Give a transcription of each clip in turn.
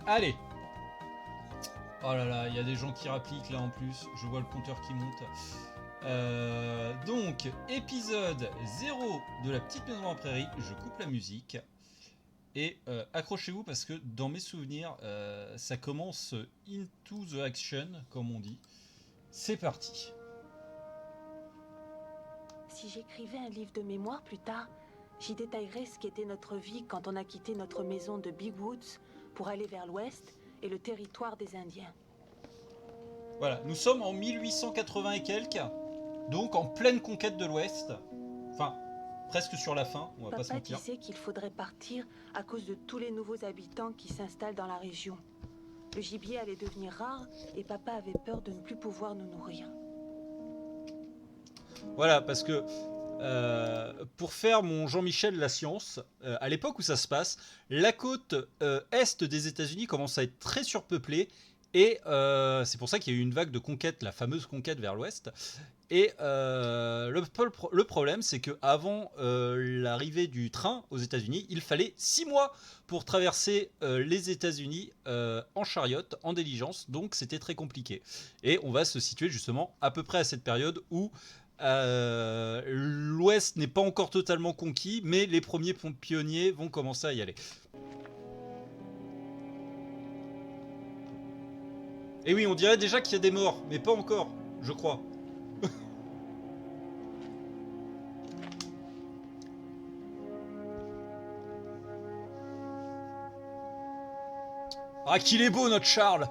Allez. Oh là là, il y a des gens qui rappliquent là en plus. Je vois le compteur qui monte. Donc, épisode 0 de la petite maison en prairie. Je coupe la musique. Et accrochez-vous parce que dans mes souvenirs, ça commence into the action, comme on dit. C'est parti. Si j'écrivais un livre de mémoire plus tard, j'y détaillerais ce qu'était notre vie quand on a quitté notre maison de Big Woods pour aller vers l'ouest et le territoire des Indiens. Voilà, nous sommes en 1880 et quelques, donc en pleine conquête de l'ouest. Enfin, presque sur la fin, on va pas se Papa mentir. disait qu'il faudrait partir à cause de tous les nouveaux habitants qui s'installent dans la région. Le gibier allait devenir rare et papa avait peur de ne plus pouvoir nous nourrir. Voilà, parce que pour faire mon Jean-Michel la science, à l'époque où ça se passe, la côte est des États-Unis commence à être très surpeuplée. Et c'est pour ça qu'il y a eu une vague de conquête, la fameuse conquête vers l'ouest. Et le problème, c'est qu'avant l'arrivée du train aux États-Unis, il fallait 6 mois pour traverser les États-Unis en chariote, en diligence. Donc c'était très compliqué. Et on va se situer justement à peu près à cette période où l'Ouest n'est pas encore totalement conquis, mais les premiers pionniers vont commencer à y aller. Et oui, on dirait déjà qu'il y a des morts, mais pas encore, je crois. Ah, qu'il est beau, notre Charles!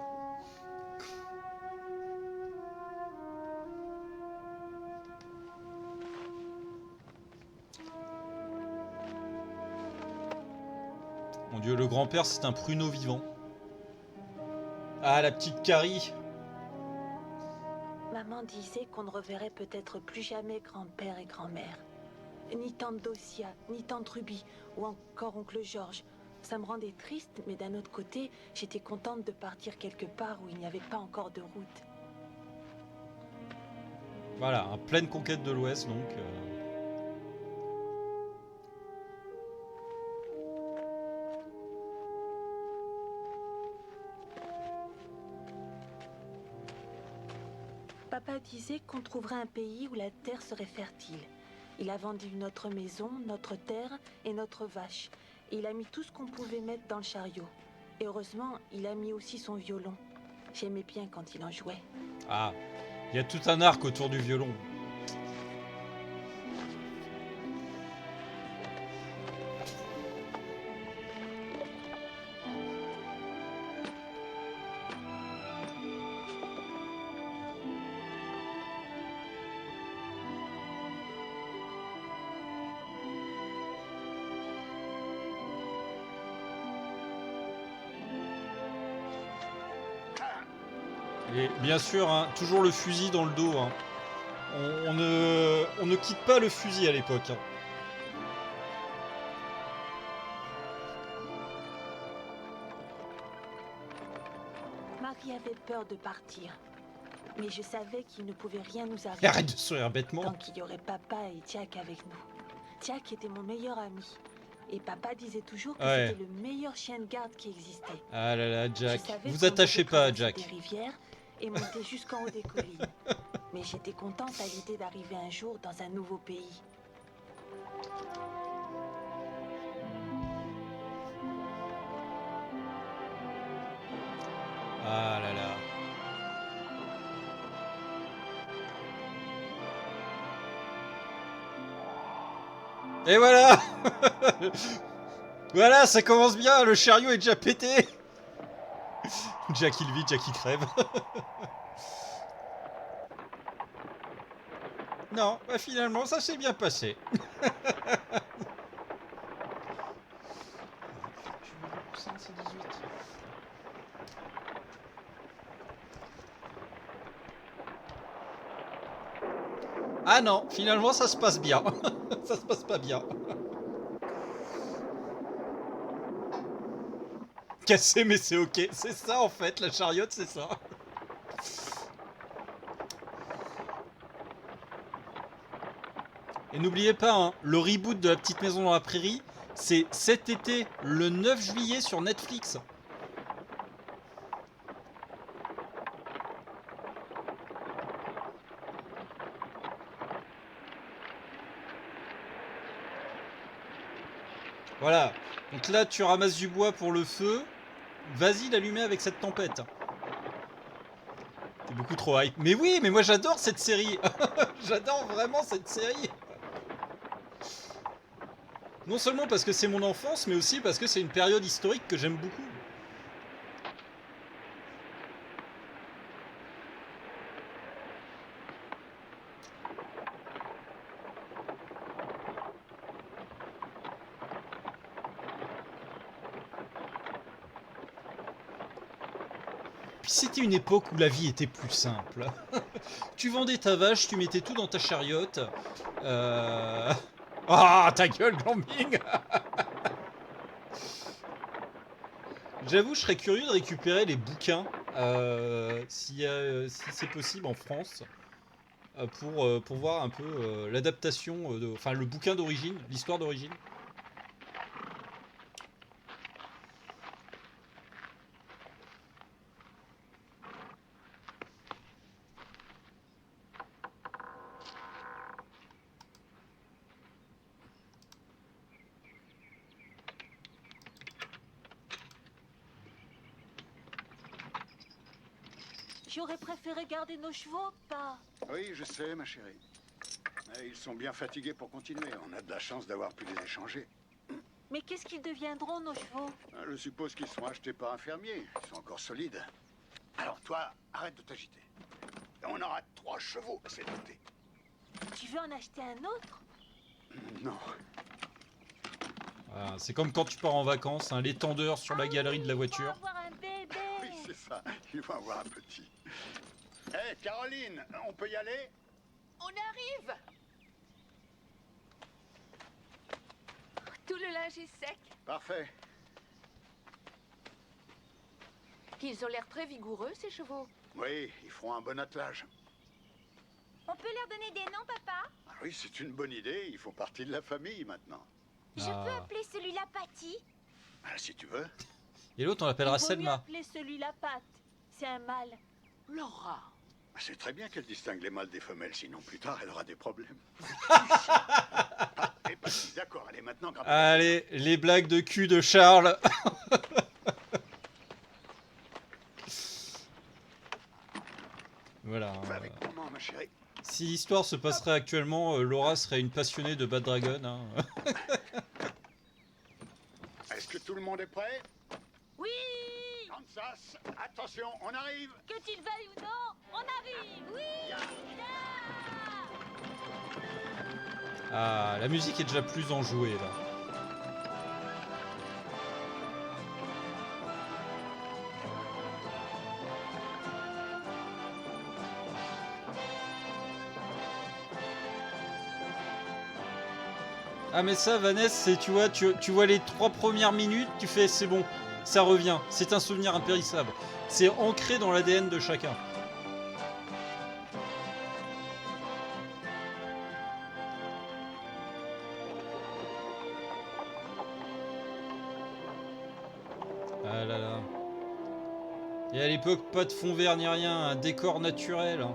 Mon Dieu, le grand-père, c'est un pruneau vivant. Ah, la petite Carrie! Maman disait qu'on ne reverrait peut-être plus jamais grand-père et grand-mère. Ni tante Docia, ni tante Ruby, ou encore oncle Georges. Ça me rendait triste, mais d'un autre côté, j'étais contente de partir quelque part où il n'y avait pas encore de route. Voilà, en pleine conquête de l'Ouest, donc... Papa disait qu'on trouverait un pays où la terre serait fertile. Il a vendu notre maison, notre terre et notre vache. Et il a mis tout ce qu'on pouvait mettre dans le chariot. Et heureusement, il a mis aussi son violon. J'aimais bien quand il en jouait. Ah, il y a tout un arc autour du violon. Et bien sûr, hein, toujours le fusil dans le dos. Hein. On ne quitte pas le fusil à l'époque. Hein. Marie avait peur de partir. Mais je savais qu'il ne pouvait rien nous Et arriver. arrête de sourire bêtement. Tant qu'il y aurait papa et Jack avec nous. Jack était mon meilleur ami. Et papa disait toujours que Ouais. c'était le meilleur chien de garde qui existait. Ah là là, Jack. Je savais Vous qu'on attachez devait pas à traverser Jack. des rivières et monter jusqu'en haut des collines. Mais j'étais contente à l'idée d'arriver un jour dans un nouveau pays. Ah là là. Et voilà. Voilà, ça commence bien, le chariot est déjà pété. Jack il vit, Jack il crève. Non, bah finalement ça s'est bien passé. Ah non, finalement ça se passe bien. Ça se passe pas bien. Cassé mais c'est ok. C'est ça en fait, la chariote c'est ça. Et n'oubliez pas, hein, le reboot de La Petite Maison dans la Prairie, c'est cet été, le 9 juillet sur Netflix. Voilà. Donc là, tu ramasses du bois pour le feu. Vas-y l'allumer avec cette tempête. T'es beaucoup trop hype. Mais oui, mais moi j'adore cette série. J'adore vraiment cette série. Non seulement parce que c'est mon enfance, mais aussi parce que c'est une période historique que j'aime beaucoup. Puis c'était une époque où la vie était plus simple. Tu vendais ta vache, tu mettais tout dans ta chariote. Ah, ta gueule, Glambing. J'avoue, je serais curieux de récupérer les bouquins, si c'est possible en France, pour voir un peu l'adaptation, enfin le bouquin d'origine, l'histoire d'origine. J'aurais préféré garder nos chevaux, pas. Oui, je sais, ma chérie. Mais ils sont bien fatigués pour continuer. On a de la chance d'avoir pu les échanger. Mais qu'est-ce qu'ils deviendront, nos chevaux? Je suppose qu'ils seront achetés par un fermier. Ils sont encore solides. Alors, toi, arrête de t'agiter. On aura 3 chevaux, c'est noté. Tu veux en acheter un autre? Non. Voilà, c'est comme quand tu pars en vacances, hein, l'étendeur sur la galerie de la Il voiture. faut avoir un bébé. Oui, c'est ça. Ils vont avoir un petit. Hé, Caroline, on peut y aller? On arrive! Tout le linge est sec. Parfait. Ils ont l'air très vigoureux, ces chevaux. Oui, ils feront un bon attelage. On peut leur donner des noms, papa? Ah oui, c'est une bonne idée. Ils font partie de la famille maintenant. Je Ah. peux appeler celui-là Patty? Ah, si tu veux. Et l'autre, on l'appellera Il vaut mieux Selma. appeler celui-la Pat. C'est un mâle. Laura. C'est très bien qu'elle distingue les mâles des femelles, sinon plus tard elle aura des problèmes. Et pas si, d'accord, allez maintenant grand. Allez, les blagues de cul de Charles. Voilà. Va avec maman, ma chérie. Si l'histoire se passerait actuellement, Laura serait une passionnée de Bad Dragon. Hein. Est-ce que tout le monde est prêt? Oui! Kansas, attention, on arrive. Que tu le veuilles ou non, on arrive! Oui! Ah, la musique est déjà plus enjouée là. Ah mais ça Vanessa, c'est tu vois, tu vois les 3 premières minutes, tu fais c'est bon, ça revient, c'est un souvenir impérissable. C'est ancré dans l'ADN de chacun. Ah là là. Et à l'époque, pas de fond vert ni rien, un décor naturel. Hein.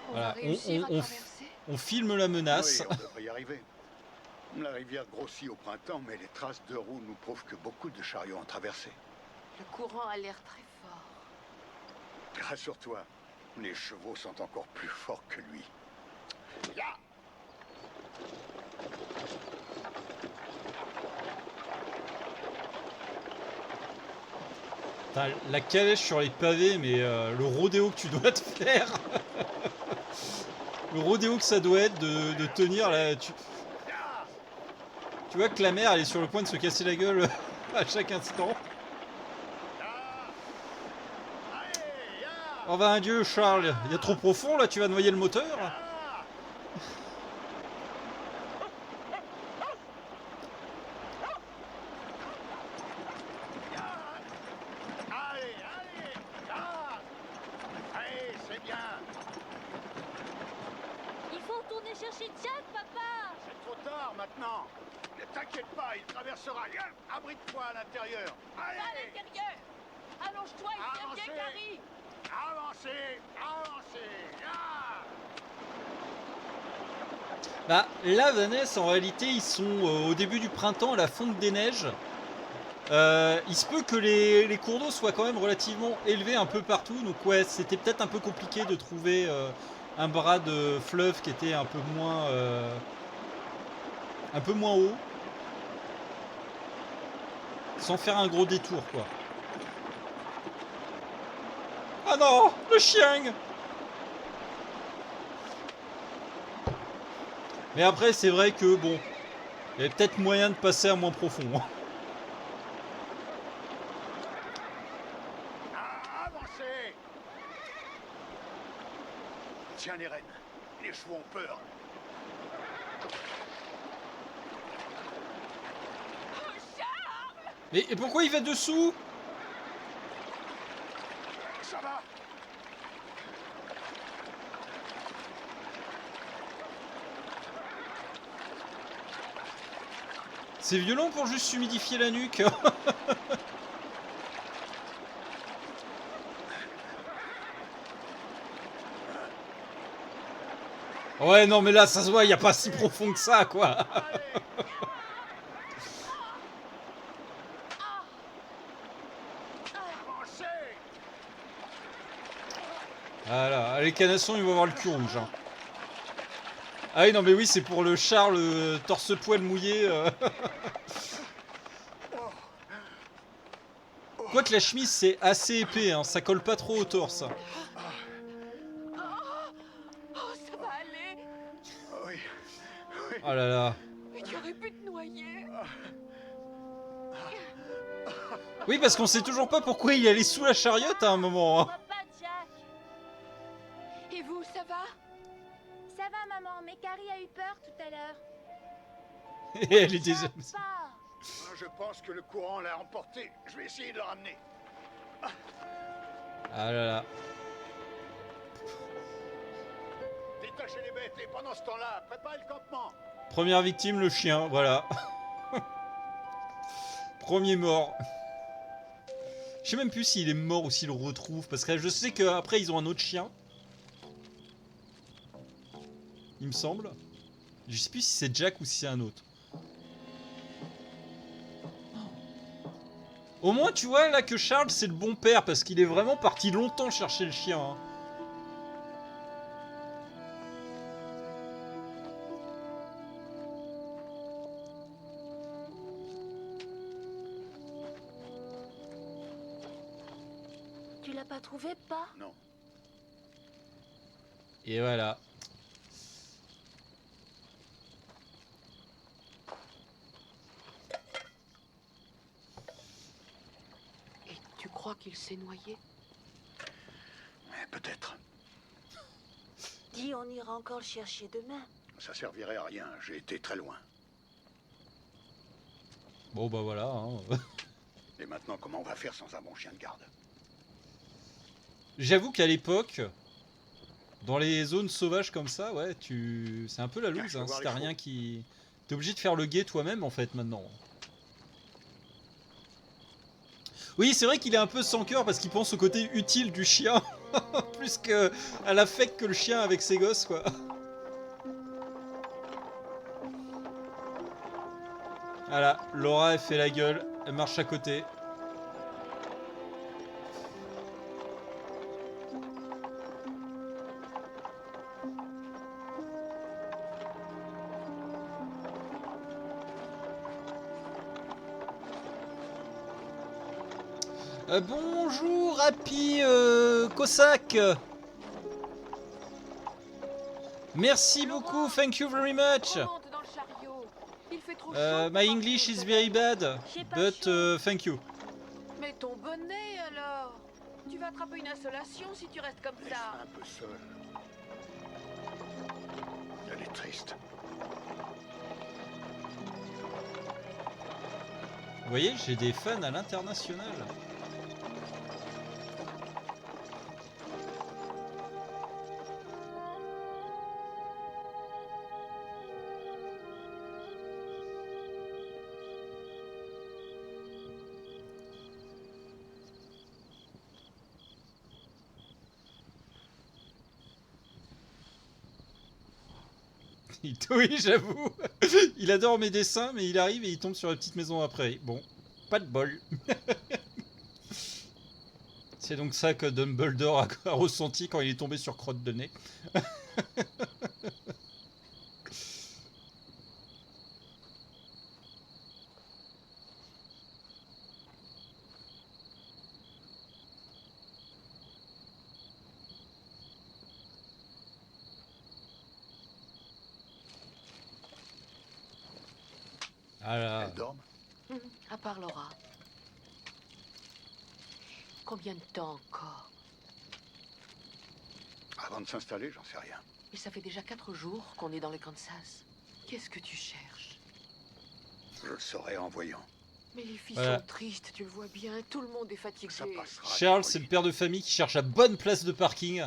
On Voilà, va réussir à traverser. on filme la menace. Oui, on devrait y arriver. La rivière grossit au printemps, mais les traces de roues nous prouvent que beaucoup de chariots ont traversé. Le courant a l'air très fort. Rassure-toi, les chevaux sont encore plus forts que lui. Là! Putain, la calèche sur les pavés, mais le rodéo que tu dois te faire. Le rodéo que ça doit être de tenir là. Tu vois que la mer elle est sur le point de se casser la gueule à chaque instant. Oh va un dieu Charles, il y a trop profond là, tu vas noyer le moteur. Allez, allez! Là! Allez, c'est bien! maintenant. Ne t'inquiète pas, il traversera. Viens, abrite-toi à l'intérieur. Allez, À l'intérieur. Allonge-toi et tiens bien, Avancez. Carrie. avancez, avancez. Ah. Bah, là, Vanessa, en réalité, ils sont au début du printemps, à la fonte des neiges. Il se peut que les cours d'eau soient quand même relativement élevés un peu partout. Donc ouais, c'était peut-être un peu compliqué de trouver un bras de fleuve qui était un peu moins haut. Sans faire un gros détour, quoi. Ah non, le chien! Mais après, c'est vrai que, bon, il y avait peut-être moyen de passer à moins profond. Avancez. Tiens les rênes. Les chevaux ont peur. Mais et pourquoi il va dessous? Ça va. C'est violent pour juste s'humidifier la nuque. Ouais, non, mais là, ça se voit, il n'y a pas si profond que ça, quoi. Allez. Avancez. Voilà, les canassons, ils vont avoir le cul rouge. Hein. Ah oui, non, mais oui, c'est pour le char, le torse-poil mouillé. Quoique la chemise, c'est assez épais, hein, ça colle pas trop au torse. Oh, ça va aller. Oui. Oh là là. Mais tu aurais pu te noyer. Oui, parce qu'on sait toujours pas pourquoi il allait sous la chariote à un moment. Hein. Vois pas, Jack. Et vous, ça va? Ça va, maman, mais Carrie a eu peur tout à l'heure. Et elle est Jack, désolée. pas. Je pense que le courant l'a emporté. Je vais essayer de le ramener. Ah là là. Détachez les bêtes et pendant ce temps-là, préparez le campement. Première victime, le chien, voilà. Premier mort. Je sais même plus s'il est mort ou s'il le retrouve, parce que je sais qu'après ils ont un autre chien. Il me semble. Je sais plus si c'est Jack ou si c'est un autre. Au moins tu vois là que Charles c'est le bon père, parce qu'il est vraiment parti longtemps chercher le chien. Hein. Tu l'as pas trouvé, pas? Non. Et voilà. Et tu crois qu'il s'est noyé? Peut-être. Dis, on ira encore le chercher demain. Ça servirait à rien. J'ai été très loin. Bon bah voilà. Hein. Et maintenant, comment on va faire sans un bon chien de garde? J'avoue qu'à l'époque, dans les zones sauvages comme ça, ouais, c'est un peu la loose. Je veux Hein, voir si les t'as rien chevaux. qui... T'es obligé de faire le guet toi-même en fait maintenant. Oui, c'est vrai qu'il est un peu sans cœur parce qu'il pense au côté utile du chien. Plus que à l'affect que le chien avec ses gosses, quoi. Voilà, Laura, elle fait la gueule. Elle marche à côté. Bonjour, Happy Cossack. Merci beaucoup, thank you very much. Remonte dans le chariot. Il fait trop chaud. My English is very bad, J'ai pas but chaud. thank you. Mais ton bonnet alors? Tu vas attraper une insolation si tu restes comme Laisse-la ça. un peu seule. Elle est triste. Vous voyez, j'ai des fans à l'international. Oui, j'avoue. Il adore mes dessins, mais il arrive et il tombe sur la petite maison après. Bon, pas de bol. C'est donc ça que Dumbledore a ressenti quand il est tombé sur Crotte de Nez. Voilà. Elles dorment? À part Laura. Combien de temps encore? Avant de s'installer, j'en sais rien. Et ça fait déjà 4 jours qu'on est dans le Kansas. Qu'est-ce que tu cherches? Je le saurai en voyant. Mais les filles Voilà. sont tristes, tu le vois bien. Tout le monde est fatigué. Ça passera. Charles, c'est le père de famille qui cherche la bonne place de parking.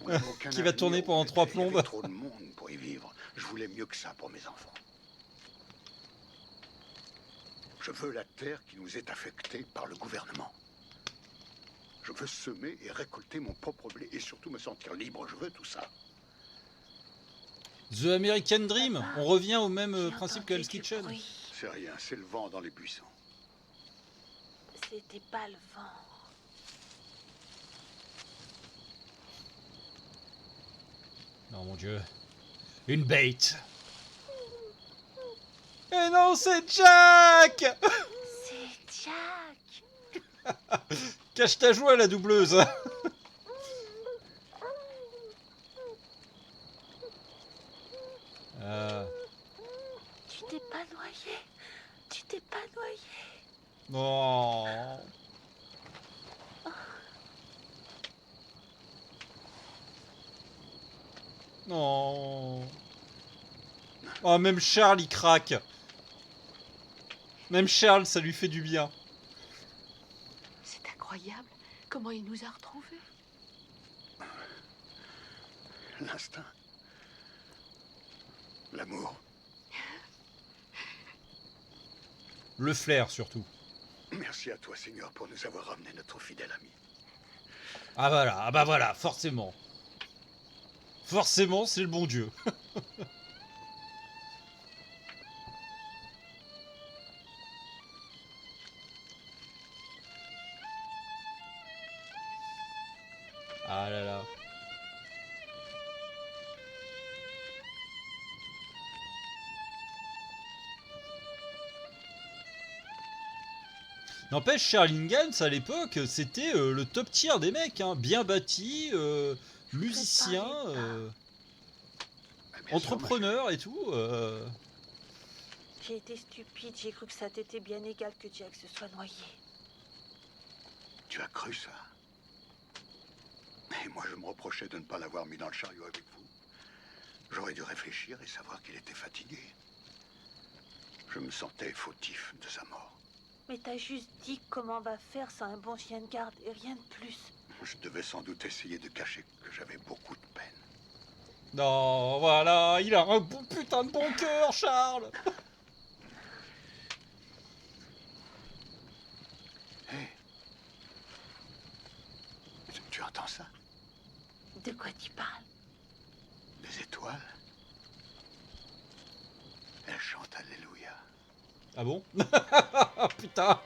On n'a aucun qui va tourner avenir pendant où 3 il y avait plombes. trop de monde pour y vivre. Je voulais mieux que ça pour mes enfants. Je veux la terre qui nous est affectée par le gouvernement. Je veux semer et récolter mon propre blé et surtout me sentir libre. Je veux tout ça. The American Dream. Papa, On revient au même J'ai principe que entendu Hell's du Kitchen. bruit. C'est rien, c'est le vent dans les buissons. C'était pas le vent. Non, mon Dieu. Une bête. Et non, c'est Jack. C'est Jack. Cache ta joie, la doubleuse. Tu t'es pas noyé. Tu t'es pas noyé. Non. Non. Oh, même Charles, il craque. Même Charles, ça lui fait du bien. C'est incroyable. Comment il nous a retrouvés. L'instinct. L'amour. Le flair, surtout. Merci à toi, Seigneur, pour nous avoir ramené notre fidèle ami. Ah voilà, ah bah voilà, forcément. Forcément, c'est le bon Dieu. Ah là là. N'empêche, Charles Ingalls, à l'époque, c'était le top tier des mecs, hein, bien bâti, musicien, pas. Ah, bien sûr, entrepreneur et tout. J'ai été stupide. J'ai cru que ça t'était bien égal que Jack se soit noyé. ma chérie. Tu as cru ça? Et moi, je me reprochais de ne pas l'avoir mis dans le chariot avec vous. J'aurais dû réfléchir et savoir qu'il était fatigué. Je me sentais fautif de sa mort. Mais t'as juste dit comment on va faire sans un bon chien de garde et rien de plus. Je devais sans doute essayer de cacher que j'avais beaucoup de peine. Non, voilà, il a un bon putain de bon cœur, Charles. Hé, tu entends ça? De quoi tu parles? Les étoiles? Elles chantent Alléluia. Ah bon? Putain.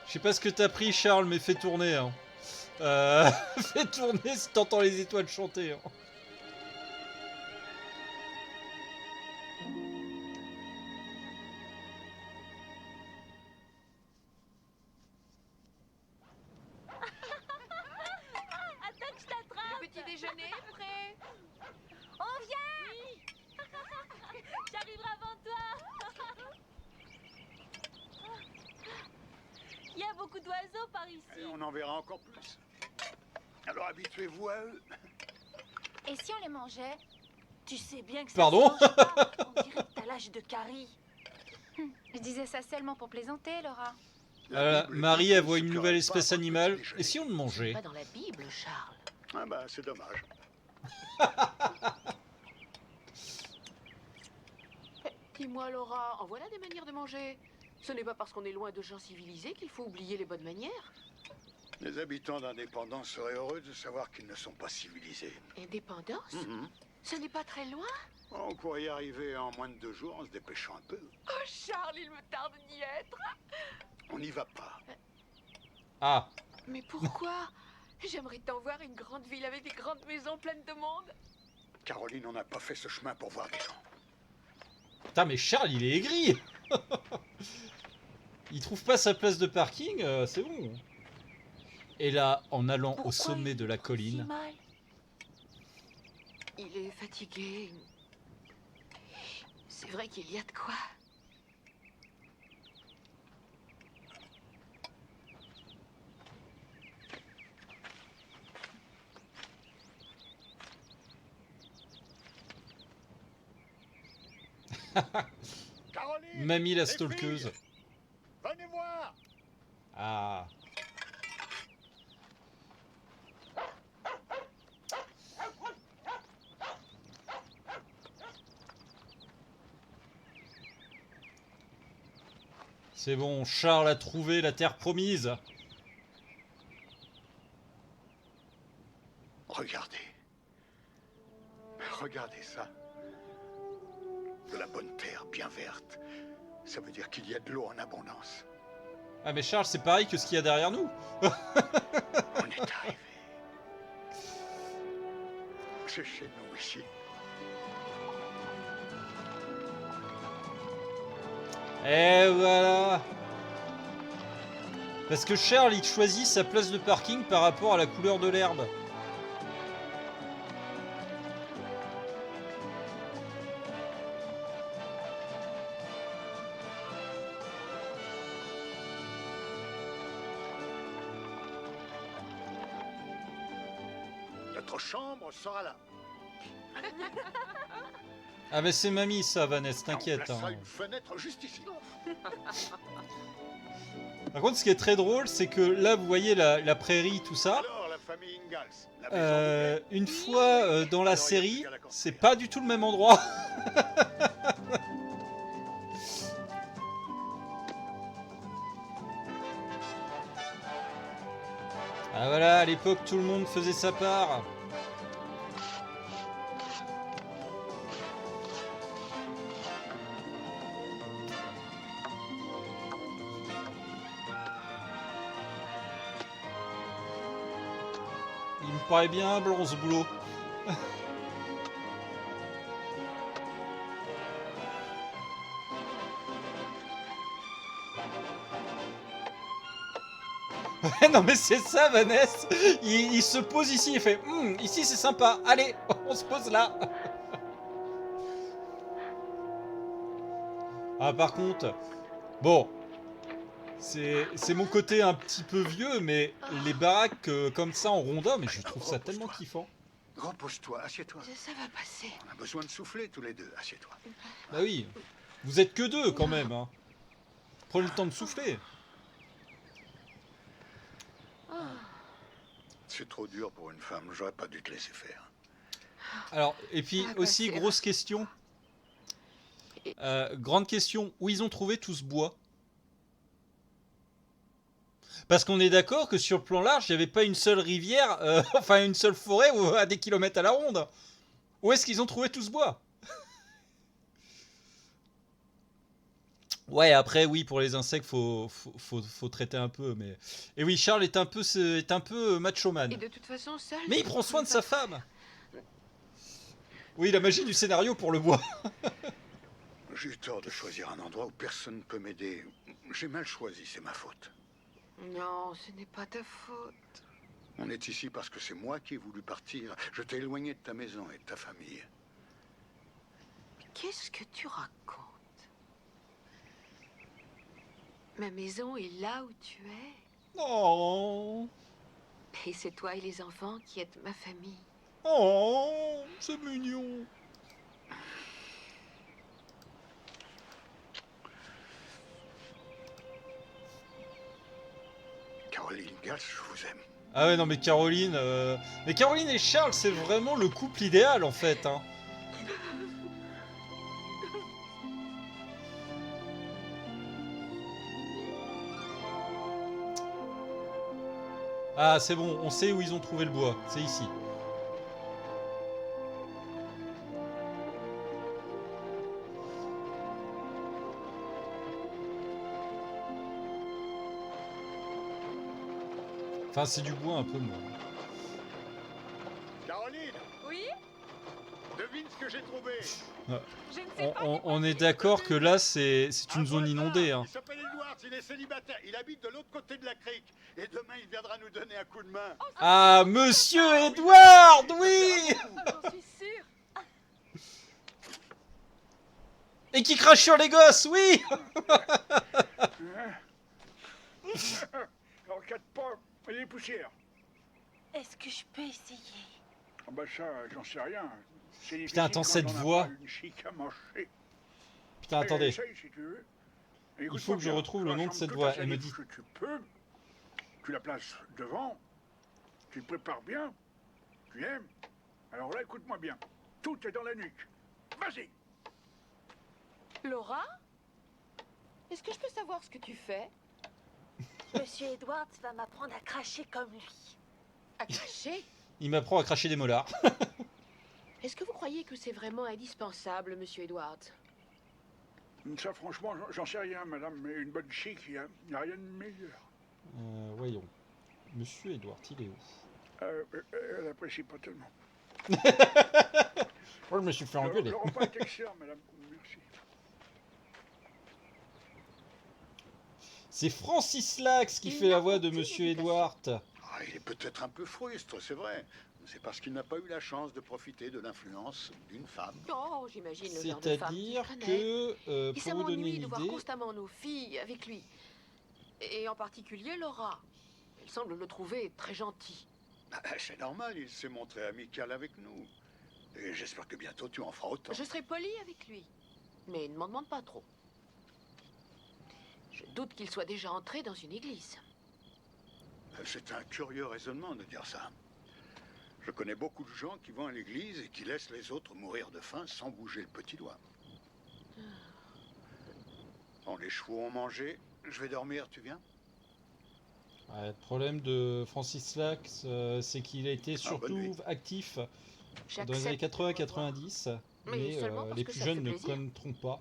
Je sais pas ce que t'as pris, Charles, mais fais tourner. Hein. Fais tourner si t'entends les étoiles chanter. Hein. Attends que je t'attrape. Le petit déjeuner est prêt. On vient. J'arriverai avant toi. Il y a beaucoup d'oiseaux par ici. Et on en verra encore plus. Alors habituez-vous à eux. Et si on les mangeait? Tu sais bien que ça Pardon? se mange pas. On dirait que t'as l'âge de Carrie. Je disais ça seulement pour plaisanter, Laura. La Bible Marie, dit elle qu'on voit ne une se nouvelle pleurait pas espèce avant le animale. petit déjeuner. Et si on le mangeait? Pas dans la Bible, Charles. Ah bah c'est dommage. Dis-moi, Laura, en voilà des manières de manger. Ce n'est pas parce qu'on est loin de gens civilisés qu'il faut oublier les bonnes manières. Les habitants d'Indépendance seraient heureux de savoir qu'ils ne sont pas civilisés. Indépendance? Mhm. Ce n'est pas très loin? On pourrait y arriver en moins de 2 jours en se dépêchant un peu. Oh, Charles, il me tarde d'y être. On n'y va pas. Ah, Mais pourquoi? J'aimerais tant voir une grande ville avec des grandes maisons pleines de monde. Caroline, on n'a pas fait ce chemin pour voir des gens. putain, mais Charles, il est aigri. Il trouve pas sa place de parking, c'est bon. Et là, en allant au Pourquoi sommet il de la se trouve si colline, mal? Il est fatigué. C'est vrai qu'il y a de quoi. Caroline, mamie la les stalkeuse. filles, venez voir. Ah. C'est bon, Charles a trouvé la terre promise. Regardez. Regardez ça. De la bonne terre bien verte. Ça veut dire qu'il y a de l'eau en abondance. Ah mais Charles, c'est pareil que ce qu'il y a derrière nous. On est arrivé. C'est chez nous ici. Et voilà. Parce que Charles, il choisit sa place de parking par rapport à la couleur de l'herbe. Notre chambre sera là. Ah mais c'est mamie ça, Vanessa, On t'inquiète. placera Hein. une fenêtre juste ici. Par contre, ce qui est très drôle, c'est que là, vous voyez la prairie, tout ça. Alors, la famille Ingalls. La maison vous plaît? Une fois dans la Alors, il y a série, plus qu'à la construire. c'est pas du tout le même endroit. Ah voilà, à l'époque, tout le monde faisait sa part. Il me paraît bien blanc ce boulot. Ouais, non mais c'est ça, Vanessa. Il se pose ici, il fait ici c'est sympa. Allez, on se pose là. Ah par contre, bon, c'est mon côté un petit peu vieux, mais les baraques comme ça en rondin, mais je trouve ça tellement kiffant. Repose-toi, assieds-toi. Ça va passer. On a besoin de souffler tous les deux. Assieds-toi. Bah oui, vous êtes que deux quand même. Hein. Prenez le temps de souffler. C'est trop dur pour une femme. J'aurais pas dû te laisser faire. Alors, et puis Ah, bah, aussi, c'est grosse question. Grande question, où ils ont trouvé tout ce bois? Parce qu'on est d'accord que sur le plan large, il n'y avait pas une seule rivière, enfin une seule forêt à des kilomètres à la ronde. Où est-ce qu'ils ont trouvé tout ce bois? Ouais, après, oui, pour les insectes, faut traiter un peu. Mais... Et oui, Charles est un peu macho-man. Et de toute façon, seul. Mais il prend soin de sa femme. Oui, la magie du scénario pour le bois. J'ai eu tort de choisir un endroit où personne ne peut m'aider. J'ai mal choisi, c'est ma faute. Non, ce n'est pas ta faute. On est ici parce que c'est moi qui ai voulu partir. Je t'ai éloigné de ta maison et de ta famille. Qu'est-ce que tu racontes? Ma maison est là où tu es. Oh, Et c'est toi et les enfants qui êtes ma famille. oh, c'est mignon. Caroline Ingalls, je vous aime. Ah ouais, non, mais Caroline... Mais Caroline et Charles, c'est vraiment le couple idéal, en fait. Hein. Ah, c'est bon, on sait où ils ont trouvé le bois. C'est ici. Enfin, c'est du bois un peu moins. Caroline, Oui? devine ce que j'ai trouvé. Je ne sais pas. On est d'accord que là, c'est une Un zone voisin, inondée. Hein. Il s'appelle Edward, il est célibataire. Il habite de l'autre côté de la crique. Et demain, il viendra nous donner un coup de main. Ah, Monsieur Edward, oui. J'en suis sûre. Et qui crache sur les gosses, oui. Regarde pas, il est poussière. Est-ce que je peux essayer? Ah bah ça, j'en sais rien. C'est difficile Putain, attends, quand cette on n'a voix. pas une chic à manger. Putain, attendez. Essaye si tu veux. Et Il écoute-moi faut que je bien, retrouve tu le la nom de chambre cette toute voix. à Elle me salive dit. que tu peux, tu la places devant, tu le prépares bien, tu aimes. Alors là, écoute-moi bien. Tout est dans la nuque. Vas-y. Laura? Est-ce que je peux savoir ce que tu fais? Monsieur Edwards va m'apprendre à cracher comme lui. À cracher? Il m'apprend à cracher des molars. Est-ce que vous croyez que c'est vraiment indispensable, monsieur Edwards? Ça, franchement, j'en sais rien, madame, mais une bonne chic, il n'y a rien de meilleur. Voyons. Monsieur Edward, il est où? Elle apprécie pas tellement. Moi, je me suis fait engueuler. Le repas est excellent, madame. Merci. C'est Francis Lax qui fait la voix de Monsieur Edward. Ah, il est peut-être un peu frustre, c'est vrai. C'est parce qu'il n'a pas eu la chance de profiter de l'influence d'une femme. Oh, j'imagine le genre de femme qu'il C'est-à-dire prenait. que, Et pour ça vous donner m'ennuie une de voir idée, constamment nos filles avec lui. Et en particulier Laura. Elle semble le trouver très gentil. Ah, c'est normal, il s'est montré amical avec nous. Et j'espère que bientôt tu en feras autant. Je serai polie avec lui. Mais ne m'en demande pas trop. Je doute qu'il soit déjà entré dans une église. C'est un curieux raisonnement de dire ça. Je connais beaucoup de gens qui vont à l'église et qui laissent les autres mourir de faim sans bouger le petit doigt. Bon, les chevaux ont mangé. Je vais dormir, tu viens? ouais, le problème de Francis Lax, c'est qu'il a été bonne nuit. surtout actif dans les années J'accepte. 80-90, Mais mais seulement parce les que plus ça jeunes fait ne plaisir. connaîtront pas.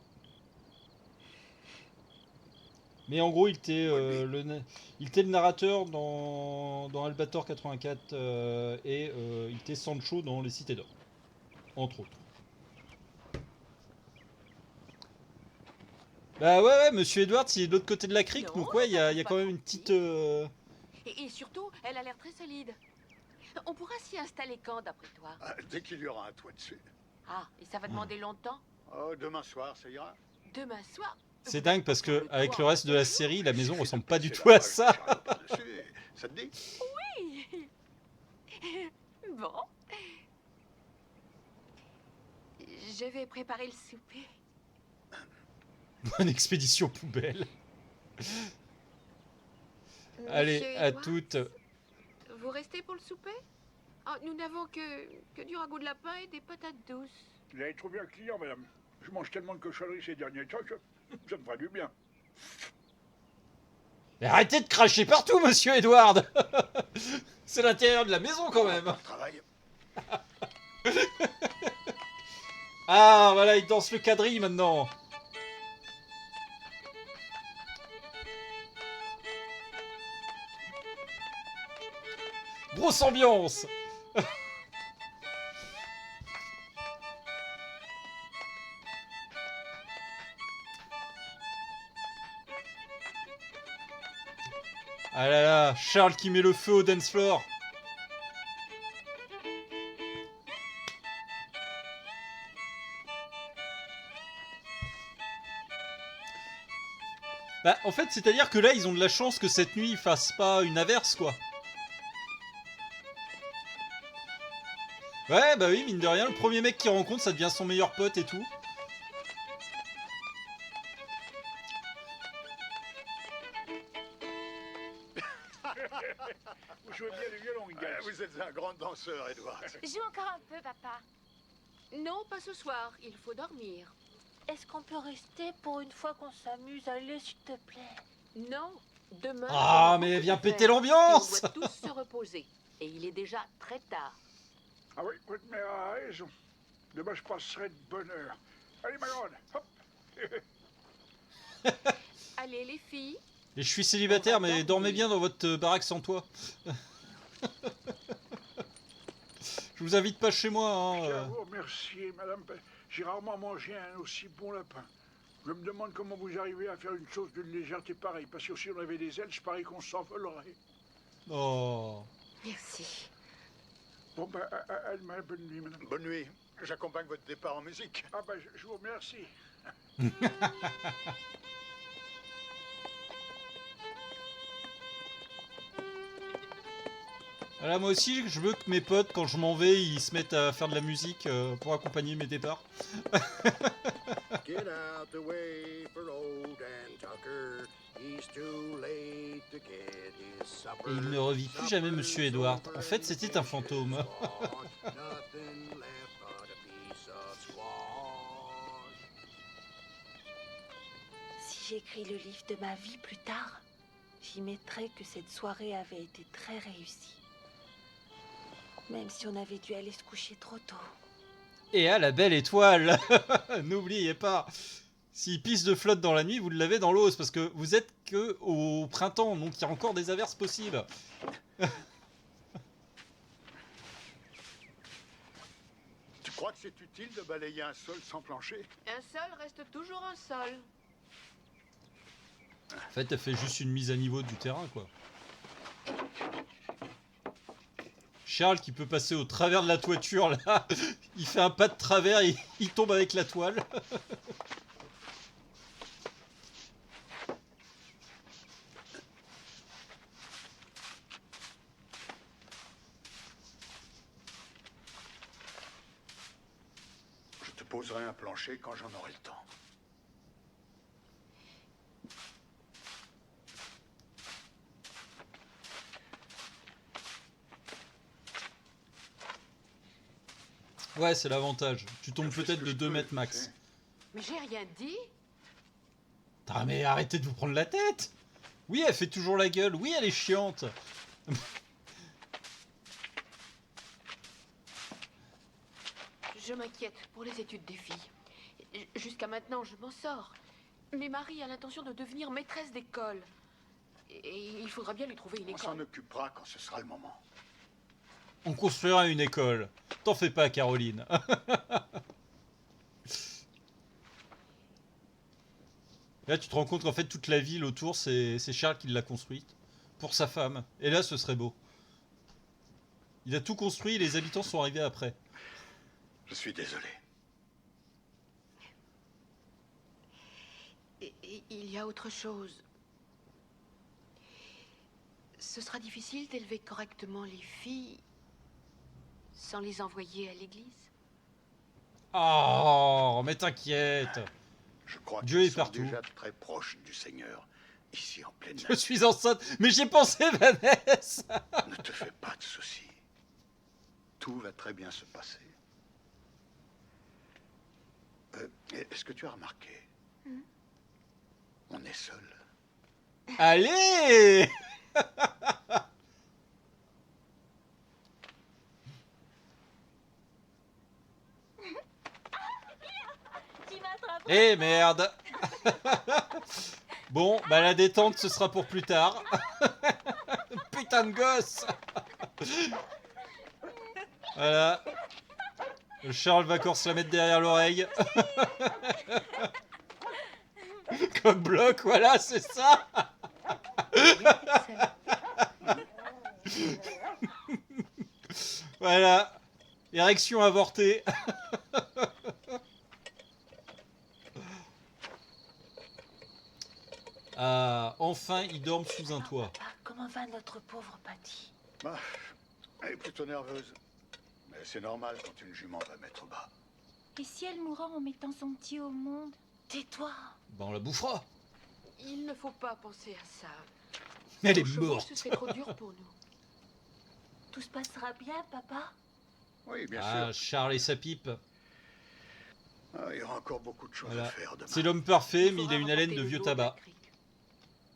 Mais en gros, il était, il était le narrateur dans Albator 84 et il était Sancho dans Les Cités d'Or, entre autres. Bah ouais, Monsieur Edward, il est de l'autre côté de la crique, Non, donc ouais, il y ça a va quand pas même une compris. petite... Et surtout, elle a l'air très solide. On pourra s'y installer quand, d'après toi? Ah, dès qu'il y aura un toit dessus. Ah, et ça va demander longtemps? Oh, demain soir, ça ira. Demain soir? C'est dingue parce que avec le toit. reste de la série, la maison Il suffit ressemble de pas du placer tout à la page de ça. charlotte par-dessus et ça te dit? Bon. Je vais préparer le souper. Bonne expédition poubelle. Allez, Monsieur à Edwards, toutes. Vous restez pour le souper? Ah, nous n'avons que du ragoût de lapin et des patates douces. Vous avez trouvé un client, madame. Je mange tellement de cochonneries ces derniers temps que ça me fera du bien. Mais arrêtez de cracher partout, Monsieur Edward. C'est l'intérieur de la maison quand même. Bon travail. Ah, voilà, il danse le quadrille maintenant. Grosse ambiance. Ah là là, Charles qui met le feu au dance floor. Bah, en fait, c'est-à-dire que là, ils ont de la chance que cette nuit, ils fassent pas une averse, quoi. Ouais, bah oui, mine de rien, le premier mec qu'il rencontre, ça devient son meilleur pote et tout. Vous jouez bien le violon, Ingalls. Vous êtes un grand danseur, Edward. Joue encore un peu, papa. Non, pas ce soir. Il faut dormir. Est-ce qu'on peut rester pour une fois qu'on s'amuse? Allez, s'il te plaît. Non, Demain, Ah, on a mais beaucoup viens de péter faire, l'ambiance. et on doit tous se reposer. Et il est déjà très tard. Ah oui, votre mère a raison. Demain, je passerai de bonne heure. Allez, ma grande, hop. Allez, les filles. Et je suis célibataire, On va mais dormir. dormez bien dans votre baraque sans toit. Je vous invite pas chez moi, hein. Je tiens à vous remercier, madame. J'ai rarement mangé un aussi bon lapin. Je me demande comment vous arrivez à faire une chose d'une légèreté pareille. Parce que si on avait des ailes, je parie qu'on s'envolerait. Oh. Merci. Bon, ben, bonne nuit, madame. Bonne nuit. J'accompagne votre départ en musique. Ah, ben, je vous remercie. Voilà, moi aussi, je veux que mes potes, quand je m'en vais, ils se mettent à faire de la musique pour accompagner mes départs. Get out the way for old Dan Tucker. He's too late to get his supper. Et il ne revit plus jamais Monsieur Edward. En fait, c'était un fantôme. Nothing left but a piece of squash. Si j'écris le livre de ma vie plus tard, j'y mettrai que cette soirée avait été très réussie. Même si on avait dû aller se coucher trop tôt. Et à la belle étoile. N'oubliez pas. S'il pisse de flotte dans la nuit, vous l'avez dans l'os. Parce que vous êtes que au printemps. Donc il y a encore des averses possibles. Tu crois que c'est utile de balayer un sol sans plancher? Un sol reste toujours un sol. En fait, elle fait juste une mise à niveau du terrain, quoi. Charles qui peut passer au travers de la toiture, là. Il fait un pas de travers et il tombe avec la toile. Je te poserai un plancher quand j'en aurai le temps. Ouais, c'est l'avantage. Tu tombes Je fais peut-être ce que de je 2 peux, mètres tu max. sais. Mais j'ai rien dit. Ah, mais arrêtez de vous prendre la tête. Oui, elle fait toujours la gueule. Oui, elle est chiante. Je m'inquiète pour les études des filles. Jusqu'à maintenant, je m'en sors. Mais Marie a l'intention de devenir maîtresse d'école. Et il faudra bien lui trouver une On s'en école. occupera quand ce sera le moment. On construira une école. T'en fais pas, Caroline. Là, tu te rends compte qu'en fait, toute la ville autour, c'est Charles qui l'a construite. Pour sa femme. Et là, ce serait beau. Il a tout construit et les habitants sont arrivés après. Je suis désolé. Et il y a autre chose. Ce sera difficile d'élever correctement les filles sans les envoyer à l'église. Oh, mais t'inquiète. Je crois Dieu qu'ils est sont partout. déjà très proches du Seigneur, ici en pleine Je nature. suis enceinte. Mais j'y ai pensé, Vanessa. Ne te fais pas de soucis. Tout va très bien se passer. Est-ce que tu as remarqué? On est seul. Allez. Tu m'attrapes. Eh merde. Bon, bah la détente, ce sera pour plus tard. Putain de gosse. Voilà. Charles va encore se la mettre derrière l'oreille. Comme bloc, voilà, c'est ça. Voilà. Érection avortée. Ah, enfin, ils dorment sous un toit. Papa, comment va notre pauvre Patty? Ah, elle est plutôt nerveuse. Mais c'est normal quand une jument va mettre bas. Et si elle mourra en mettant son petit au monde? Tais-toi. Bah, on la bouffera. Il ne faut pas penser à ça. Elle est Nos chevaux, morte. Ce serait trop dur pour nous. Tout se passera bien, papa? Oui, bien Ah, sûr. Charles et sa pipe. Ah, il y aura encore beaucoup de choses Voilà. à faire demain. C'est l'homme parfait, mais il faudra a une haleine remonter de le vieux dos de la tabac. crique.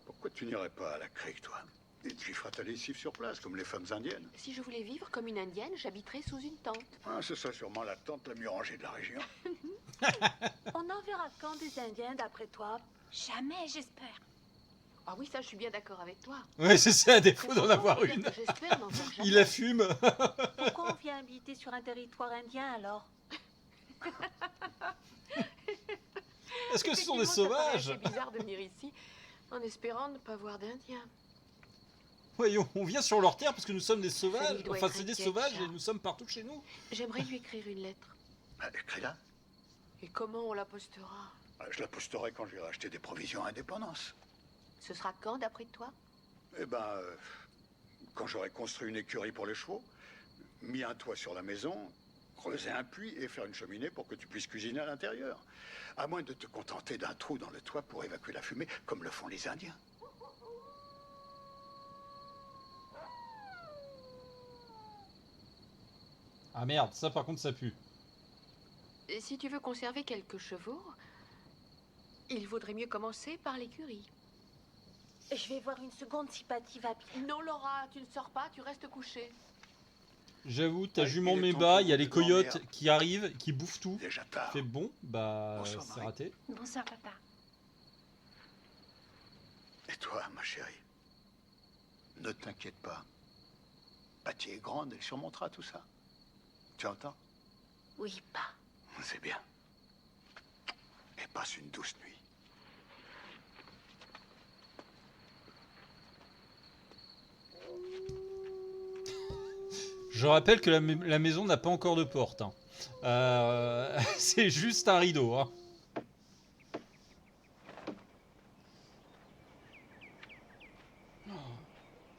Pourquoi Pourquoi tu n'irais pas à la crique, toi? Et tu y feras ta lessive sur place, comme les femmes indiennes. Si je voulais vivre comme une indienne, j'habiterais sous une tente. Ah, ce serait sûrement la tente la mieux rangée de la région. On en verra quand des Indiens, d'après toi? Jamais, j'espère. Ah oui, ça, je suis bien d'accord avec toi. Ouais, c'est ça, à défaut d'en avoir une. J'espère n'en voir jamais. Il la fume. Pourquoi on vient habiter sur un territoire indien, alors? Est-ce que ce sont des Effectivement, ça paraît sauvages? assez bizarre de venir ici en espérant ne pas voir d'Indiens. Voyons, on vient sur leur terre parce que nous sommes des sauvages. Fanny doit Enfin, être c'est des inquiète, sauvages ça. et nous sommes partout chez nous. J'aimerais lui écrire une lettre. Ah, écris-la. Et comment on la postera? Ah, je la posterai quand j'irai acheter des provisions à Indépendance. Ce sera quand, d'après toi? Eh ben, quand j'aurai construit une écurie pour les chevaux, mis un toit sur la maison, creuser un puits et faire une cheminée pour que tu puisses cuisiner à l'intérieur. À moins de te contenter d'un trou dans le toit pour évacuer la fumée, comme le font les Indiens. Ah merde, ça par contre ça pue. Et si tu veux conserver quelques chevaux, il vaudrait mieux commencer par l'écurie. Je vais voir une seconde si Patty va bien. Non, Laura, tu ne sors pas, tu restes couchée. J'avoue, ta Ouais, jument il est met temps bas, pour il y a nous les de coyotes dormir. qui arrivent, qui bouffent tout. Déjà tard. Fait bon, bah Bonsoir, c'est Marie. raté. Bonsoir, papa. Et toi, ma chérie, ne t'inquiète pas. Patty est grande, elle surmontera tout ça. Tu entends? Oui, pas. C'est bien. Et passe une douce nuit. Je rappelle que la maison n'a pas encore de porte. Hein. C'est juste un rideau. Hein.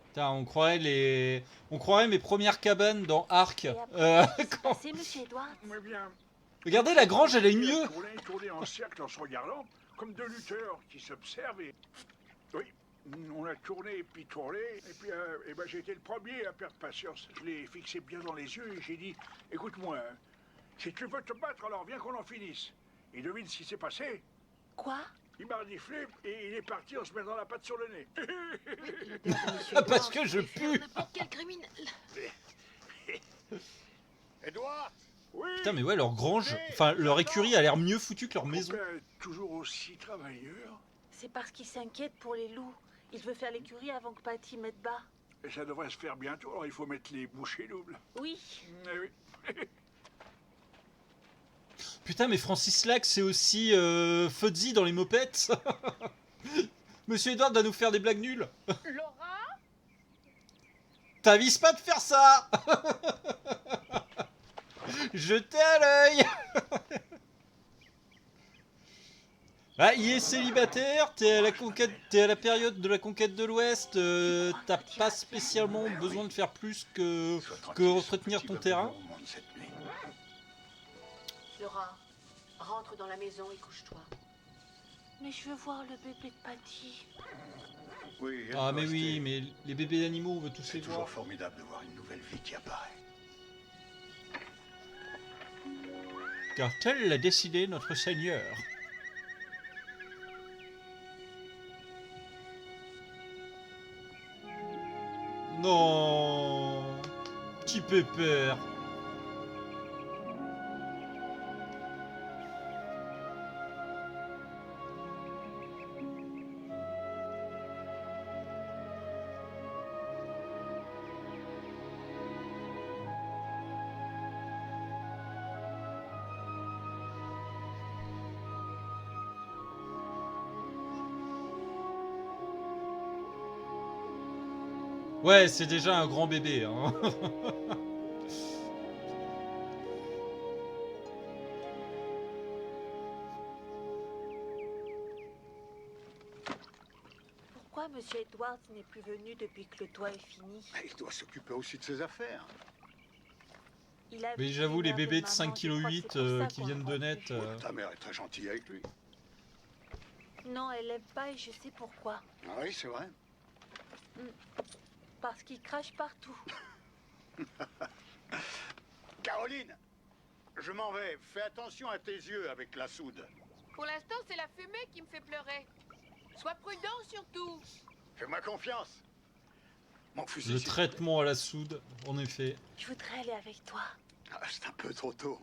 Putain, on croirait mes premières cabanes dans Ark. Et après, Quand- c'est Monsieur Edward. Mais bien. Regardez, la grange, elle est mieux. Tourner en cercle en se regardant, comme deux lutteurs qui s'observent et... Oui, on a tourné et puis tourné, et puis j'ai été le premier à perdre patience. Je l'ai fixé bien dans les yeux et j'ai dit, écoute-moi, hein, si tu veux te battre, alors viens qu'on en finisse. Et devine ce qui s'est passé. Quoi? Il m'a reniflé et il est parti en se mettant la patte sur le nez. Ah, parce que je pue. N'importe quel criminel. Edouard! Oui. Putain, mais ouais, leur grange, enfin leur écurie a l'air mieux foutue que leur maison. Copain, toujours aussi travailleur. C'est parce qu'il s'inquiète pour les loups. Il veut faire l'écurie avant que Patty mette bas. Et ça devrait se faire bientôt, alors il faut mettre les bouchées doubles. Oui. Eh oui. Putain, mais Francis Lac, c'est aussi Fuzzy dans les mopettes. Monsieur Edward va nous faire des blagues nulles. Laura? T'avises pas de faire ça. Jetez à l'œil. Ah, il est célibataire, t'es à la période de la conquête de l'Ouest, t'as pas spécialement besoin de faire plus que Sois tranquille, entretenir ce ton petit terrain. peuple au monde cette nuit. Laura, rentre dans la maison et couche-toi. Mais je veux voir le bébé de Patty. Oui, elle Ah peut mais oui, rester. mais les bébés d'animaux, on veut tous C'est les toujours voir. formidable de voir une nouvelle vie qui apparaît. Car tel l'a décidé notre Seigneur. Non, petit pépère. Ouais, c'est déjà un grand bébé. Hein. Pourquoi Monsieur Edward n'est plus venu depuis que le toit est fini? Mais il doit s'occuper aussi de ses affaires. Il a Mais vu j'avoue, les l'humeur bébés de maman, 5,8 je crois que c'est pour ça qui qu'on viennent le de voit naître. plus. Ta mère est très gentille avec lui. Non, elle l'aime pas et je sais pourquoi. Ah oui, c'est vrai. Parce qu'il crache partout. Caroline, je m'en vais. Fais attention à tes yeux avec la soude. Pour l'instant, c'est la fumée qui me fait pleurer. Sois prudent surtout. Fais-moi confiance. Mon fusil. Le s'il te traitement à la soude, en effet. Je voudrais aller avec toi. plaît. Ah, c'est un peu trop tôt.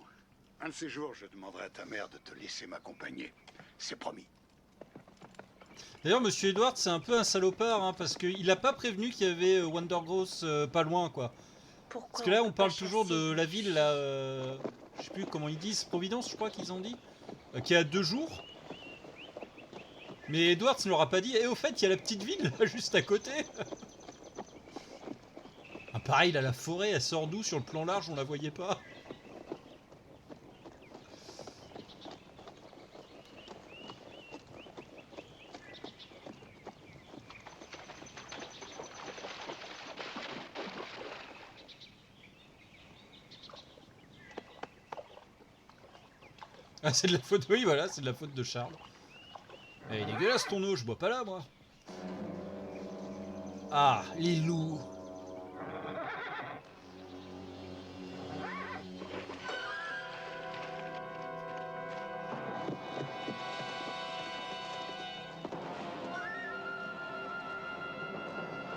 Un de ces jours, je demanderai à ta mère de te laisser m'accompagner. C'est promis. D'ailleurs, Monsieur Edward, c'est un peu un salopard, hein, parce qu'il a pas prévenu qu'il y avait Wonder Gross pas loin, quoi. Pourquoi Parce que là, on peut pas parle toujours de chasser la ville, là, je sais plus comment ils disent, Providence, je crois qu'ils ont dit, qui est à 2 jours. Mais Edward ne l'aura pas dit. Et au fait, il y a la petite ville, là, juste à côté. Ah, pareil, là, la forêt, elle sort d'où sur le plan large, on la voyait pas. Ah, c'est de la faute, oui, voilà, c'est de la faute de Charles. Eh, il est dégueulasse ton eau, je bois pas là, moi. Ah, les loups.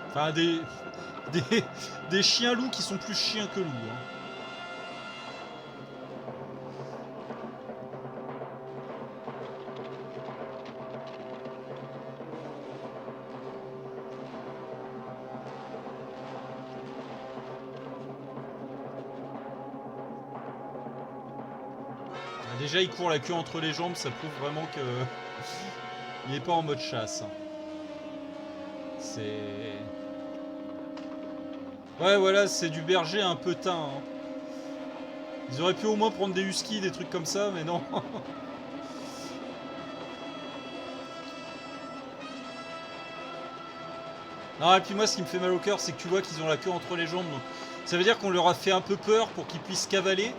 Enfin, des, des chiens loups qui sont plus chiens que loups. Hein. Déjà, il court la queue entre les jambes, ça prouve vraiment que il n'est pas en mode chasse. C'est... Ouais, voilà, c'est du berger un peu teint. Hein. Ils auraient pu au moins prendre des huskies, des trucs comme ça, mais non. Non, et puis moi, ce qui me fait mal au cœur, c'est que tu vois qu'ils ont la queue entre les jambes. Donc ça veut dire qu'on leur a fait un peu peur pour qu'ils puissent cavaler.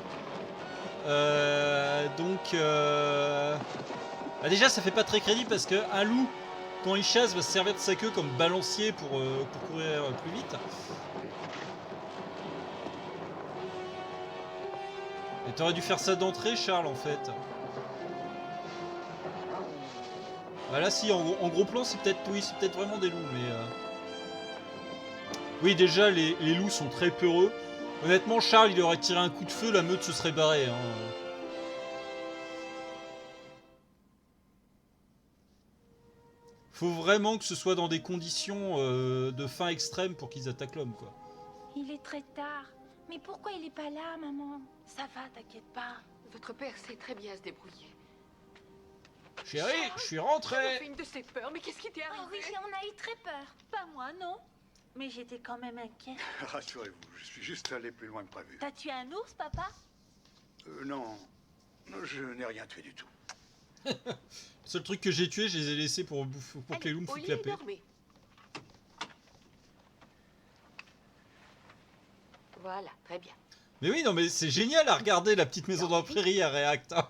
Bah déjà, ça fait pas très crédible parce qu'un loup, quand il chasse, va se servir de sa queue comme balancier pour courir plus vite. Et t'aurais dû faire ça d'entrée, Charles, en fait. Bah là, si, en gros plan, c'est peut-être oui, c'est peut-être vraiment des loups, mais... Oui, déjà, les loups sont très peureux. Honnêtement, Charles, il aurait tiré un coup de feu, la meute se serait barrée. Hein. Faut vraiment que ce soit dans des conditions de faim extrême pour qu'ils attaquent l'homme, quoi. Il est très tard. Mais pourquoi il est pas là, maman? Ça va, t'inquiète pas. Votre père sait très bien se débrouiller. Chérie, je suis Ça me rentré. fait une de ces peurs, mais qu'est-ce qui t'est Oh arrivé? oui, on a eu très peur. Pas moi, non. Mais j'étais quand même inquiet. Rassurez-vous, je suis juste allé plus loin que prévu. T'as tué un ours, papa? Non, je n'ai rien tué du tout. Le seul truc que j'ai tué, je les ai laissés pour que les loups me au foutent lit la et paix. dormez. Voilà, très bien. Mais oui, non, mais c'est génial à regarder la petite maison dans la prairie à React. Hein.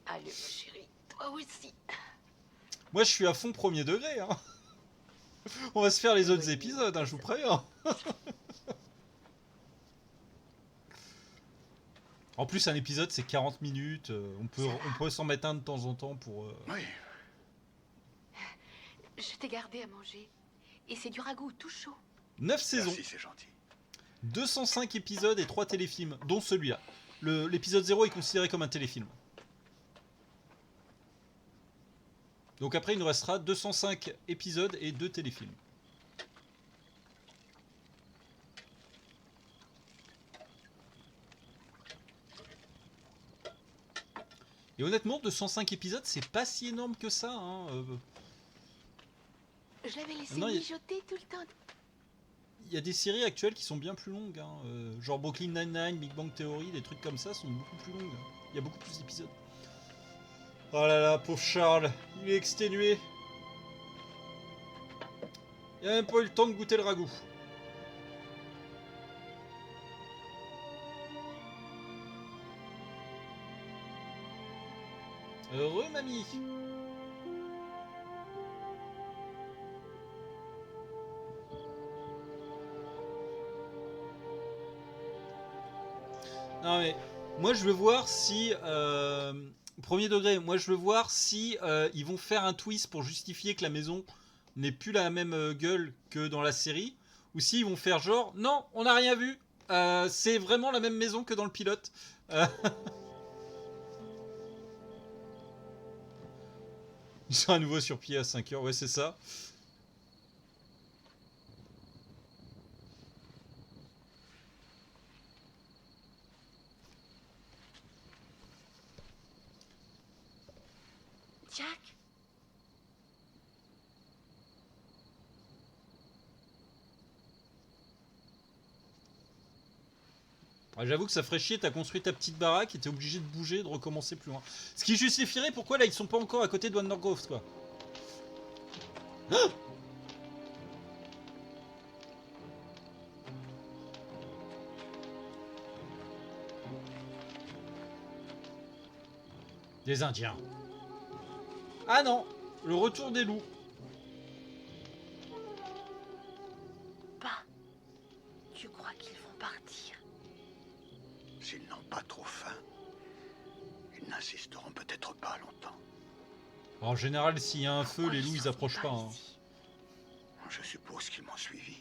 Allez, ma chérie, toi aussi. Moi, je suis à fond premier degré. Hein. On va se faire les autres épisodes, hein, je vous préviens. En plus, un épisode, c'est 40 minutes. On peut s'en mettre un de temps en temps pour... Oui, Je t'ai gardé à manger. Et c'est du ragoût tout chaud. 9 saisons, merci, c'est gentil. 205 épisodes et 3 téléfilms, dont celui-là. L'épisode 0 est considéré comme un téléfilm. Donc après, il nous restera 205 épisodes et 2 téléfilms. Et honnêtement, 205 épisodes, c'est pas si énorme que ça. Hein. Je l'avais laissé Non, mijoter tout le temps. Il y a des séries actuelles qui sont bien plus longues. Hein. Genre Brooklyn Nine-Nine, Big Bang Theory, des trucs comme ça sont beaucoup plus longues. Il y a beaucoup plus d'épisodes. Oh là là, pauvre Charles, il est exténué. Il a même pas eu le temps de goûter le ragoût. Heureux, mamie. Non mais, moi je veux voir si... Premier degré, moi je veux voir si ils vont faire un twist pour justifier que la maison n'est plus la même gueule que dans la série, ou s'ils vont faire genre non, on n'a rien vu, c'est vraiment la même maison que dans le pilote. Ils sont à nouveau sur pied à 5 heures, ouais c'est ça. Jack? Ah, j'avoue que ça ferait chier, t'as construit ta petite baraque et t'es obligé de bouger, de recommencer plus loin. Ce qui justifierait pourquoi là ils sont pas encore à côté de Wondergrove quoi. Ah, des Indiens. Ah non, le retour des loups. Pas. Tu crois qu'ils vont partir? S'ils n'ont pas trop faim, ils n'insisteront peut-être pas longtemps. En général, s'il y a un feu, Pourquoi les loups ils sortent approchent pas. Hein. ici? Je suppose qu'ils m'ont suivi.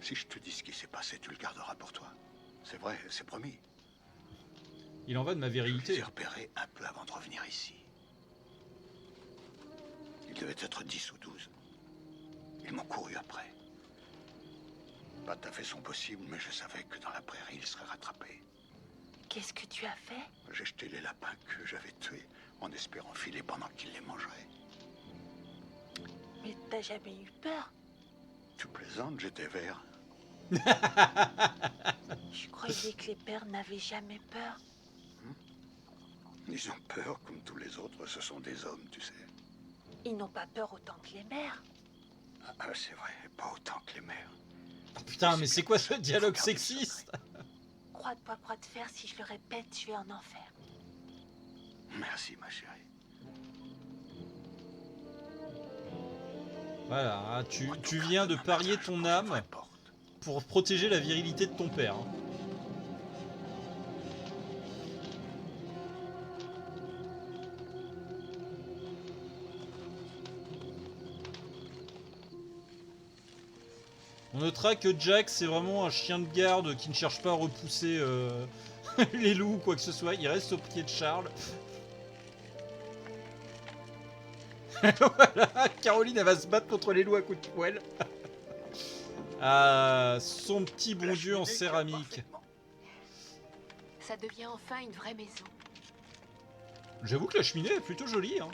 Si je te dis ce qui s'est passé, tu le garderas pour toi. C'est vrai, c'est promis. Il en va de ma Je les virilité. ai repérés un peu avant de revenir ici. Ils devaient être 10 ou 12. Ils m'ont couru après. Pas tout à fait son possible, mais je savais que dans la prairie, ils seraient rattrapés. Qu'est-ce que tu as fait? J'ai jeté les lapins que j'avais tués en espérant filer pendant qu'ils les mangeraient. Mais t'as jamais eu peur? Tu plaisantes, j'étais vert. Je croyais que les pères n'avaient jamais peur. Ils ont peur comme tous les autres, ce sont des hommes, tu sais. Ils n'ont pas peur autant que les mères. Ah, c'est vrai, pas autant que les mères. Putain, mais c'est quoi ce dialogue sexiste? Croix de fer, si je le répète, je vais en enfer. Merci, ma chérie. Voilà, hein, tu En tout cas, viens de demain parier matin, je ton pose une âme vraie porte. pour protéger la virilité de ton père. Hein. On notera que Jack, c'est vraiment un chien de garde qui ne cherche pas à repousser les loups ou quoi que ce soit. Il reste au pied de Charles. Voilà, Caroline, elle va se battre contre les loups à coups de poêle. Ah, son petit bon La dieu en cheminée céramique. tient parfaitement. Ça devient enfin une vraie maison. J'avoue que la cheminée est plutôt jolie. Hein.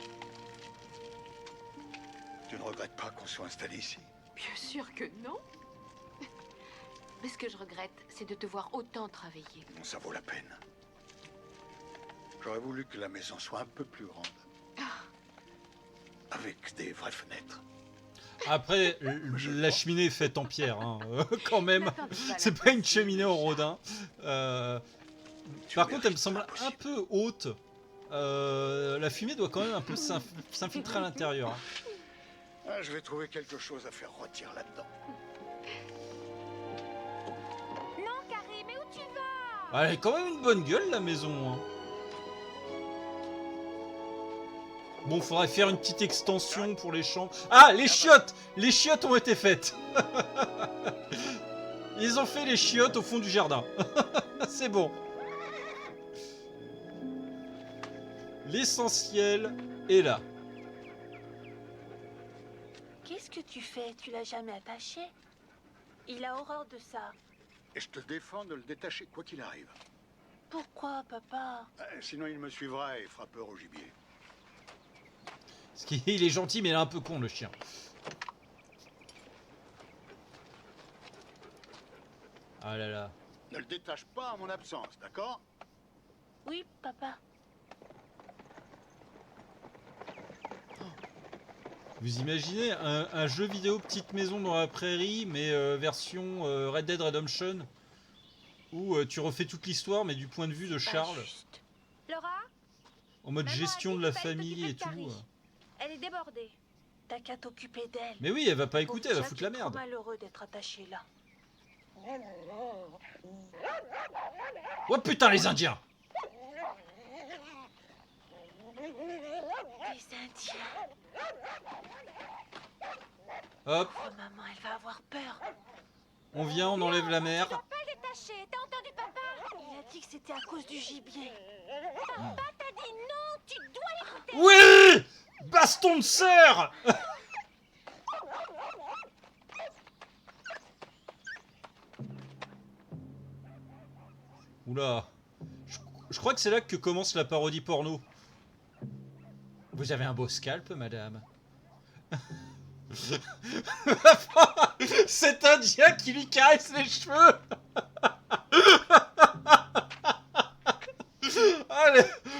Tu ne regrettes pas qu'on soit installé ici? Bien sûr que non. Mais ce que je regrette, c'est de te voir autant travailler. Bon, ça vaut la peine. J'aurais voulu que la maison soit un peu plus grande. Avec des vraies fenêtres. Après, la cheminée est faite en pierre, hein, quand même. C'est pas une cheminée en rodin. Par contre, elle me semble un peu haute. La fumée doit quand même un peu s'infiltrer à l'intérieur. Hein. Ah, je vais trouver quelque chose à faire rôtir là-dedans. Non, Carrie, mais où tu vas? Elle a quand même une bonne gueule, la maison. Hein. Bon, faudrait faire une petite extension pour les chambres. Ah, les chiottes! Les chiottes ont été faites. Ils ont fait les chiottes au fond du jardin. C'est bon. L'essentiel est là. Qu'est-ce que tu fais? Tu l'as jamais attaché? Il a horreur de ça. Et je te défends de le détacher quoi qu'il arrive. Pourquoi, papa? Sinon il me suivra et fera peur au gibier. Parce qu'il est gentil, mais il est un peu con, le chien. Ah là là. Ne le détache pas à mon absence, d'accord? Oui, papa. Vous imaginez un jeu vidéo petite maison dans la prairie, mais version Red Dead Redemption, où tu refais toute l'histoire, mais du point de vue de Pas Charles, juste. Laura, en mode Maman a gestion dit de la qu'il fallait famille et t'occuper de tout. Carrie. Elle est débordée. T'as qu'à t'occuper d'elle. Mais oui, elle va pas Pauvre écouter, elle va Jack foutre la est merde. trop malheureux d'être attaché là. Oh putain, les Indiens! Les Indiens. Hop, Oh, maman, elle va avoir peur. on vient, on enlève la mer. Pas le détacher, t'as entendu papa? Il a dit que c'était à cause du gibier. Papa t'a dit non, tu dois l'écouter. Oui! Baston de serre! Oula. Je crois que c'est là que commence la parodie porno. Vous avez un beau scalp, madame. Cet Indien qui lui caresse les cheveux. Ah,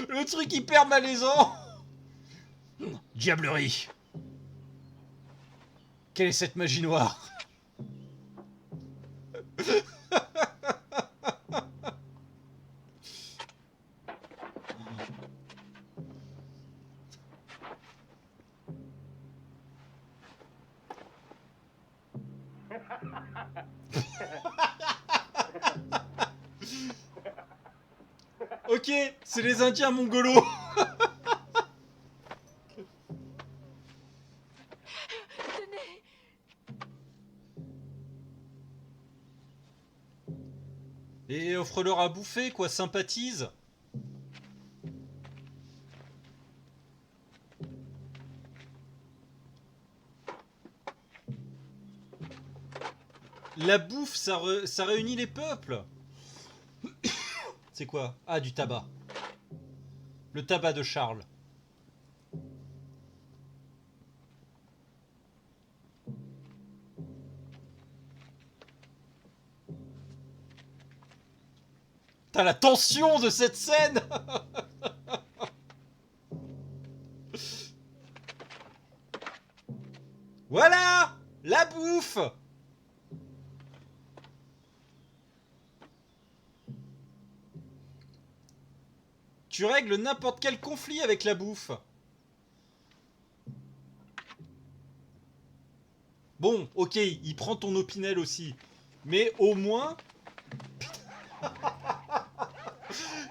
le truc hyper malaisant. Diablerie. Quelle est cette magie noire? Ok, c'est les Indiens mongolos. Tenez. Et offre-leur à bouffer, quoi, sympathise. La bouffe, ça réunit les peuples. C'est quoi? Ah, du tabac. Le tabac de Charles. T'as la tension de cette scène. Voilà, la bouffe. Tu règles n'importe quel conflit avec la bouffe. Bon, ok, il prend ton opinel aussi. Mais au moins...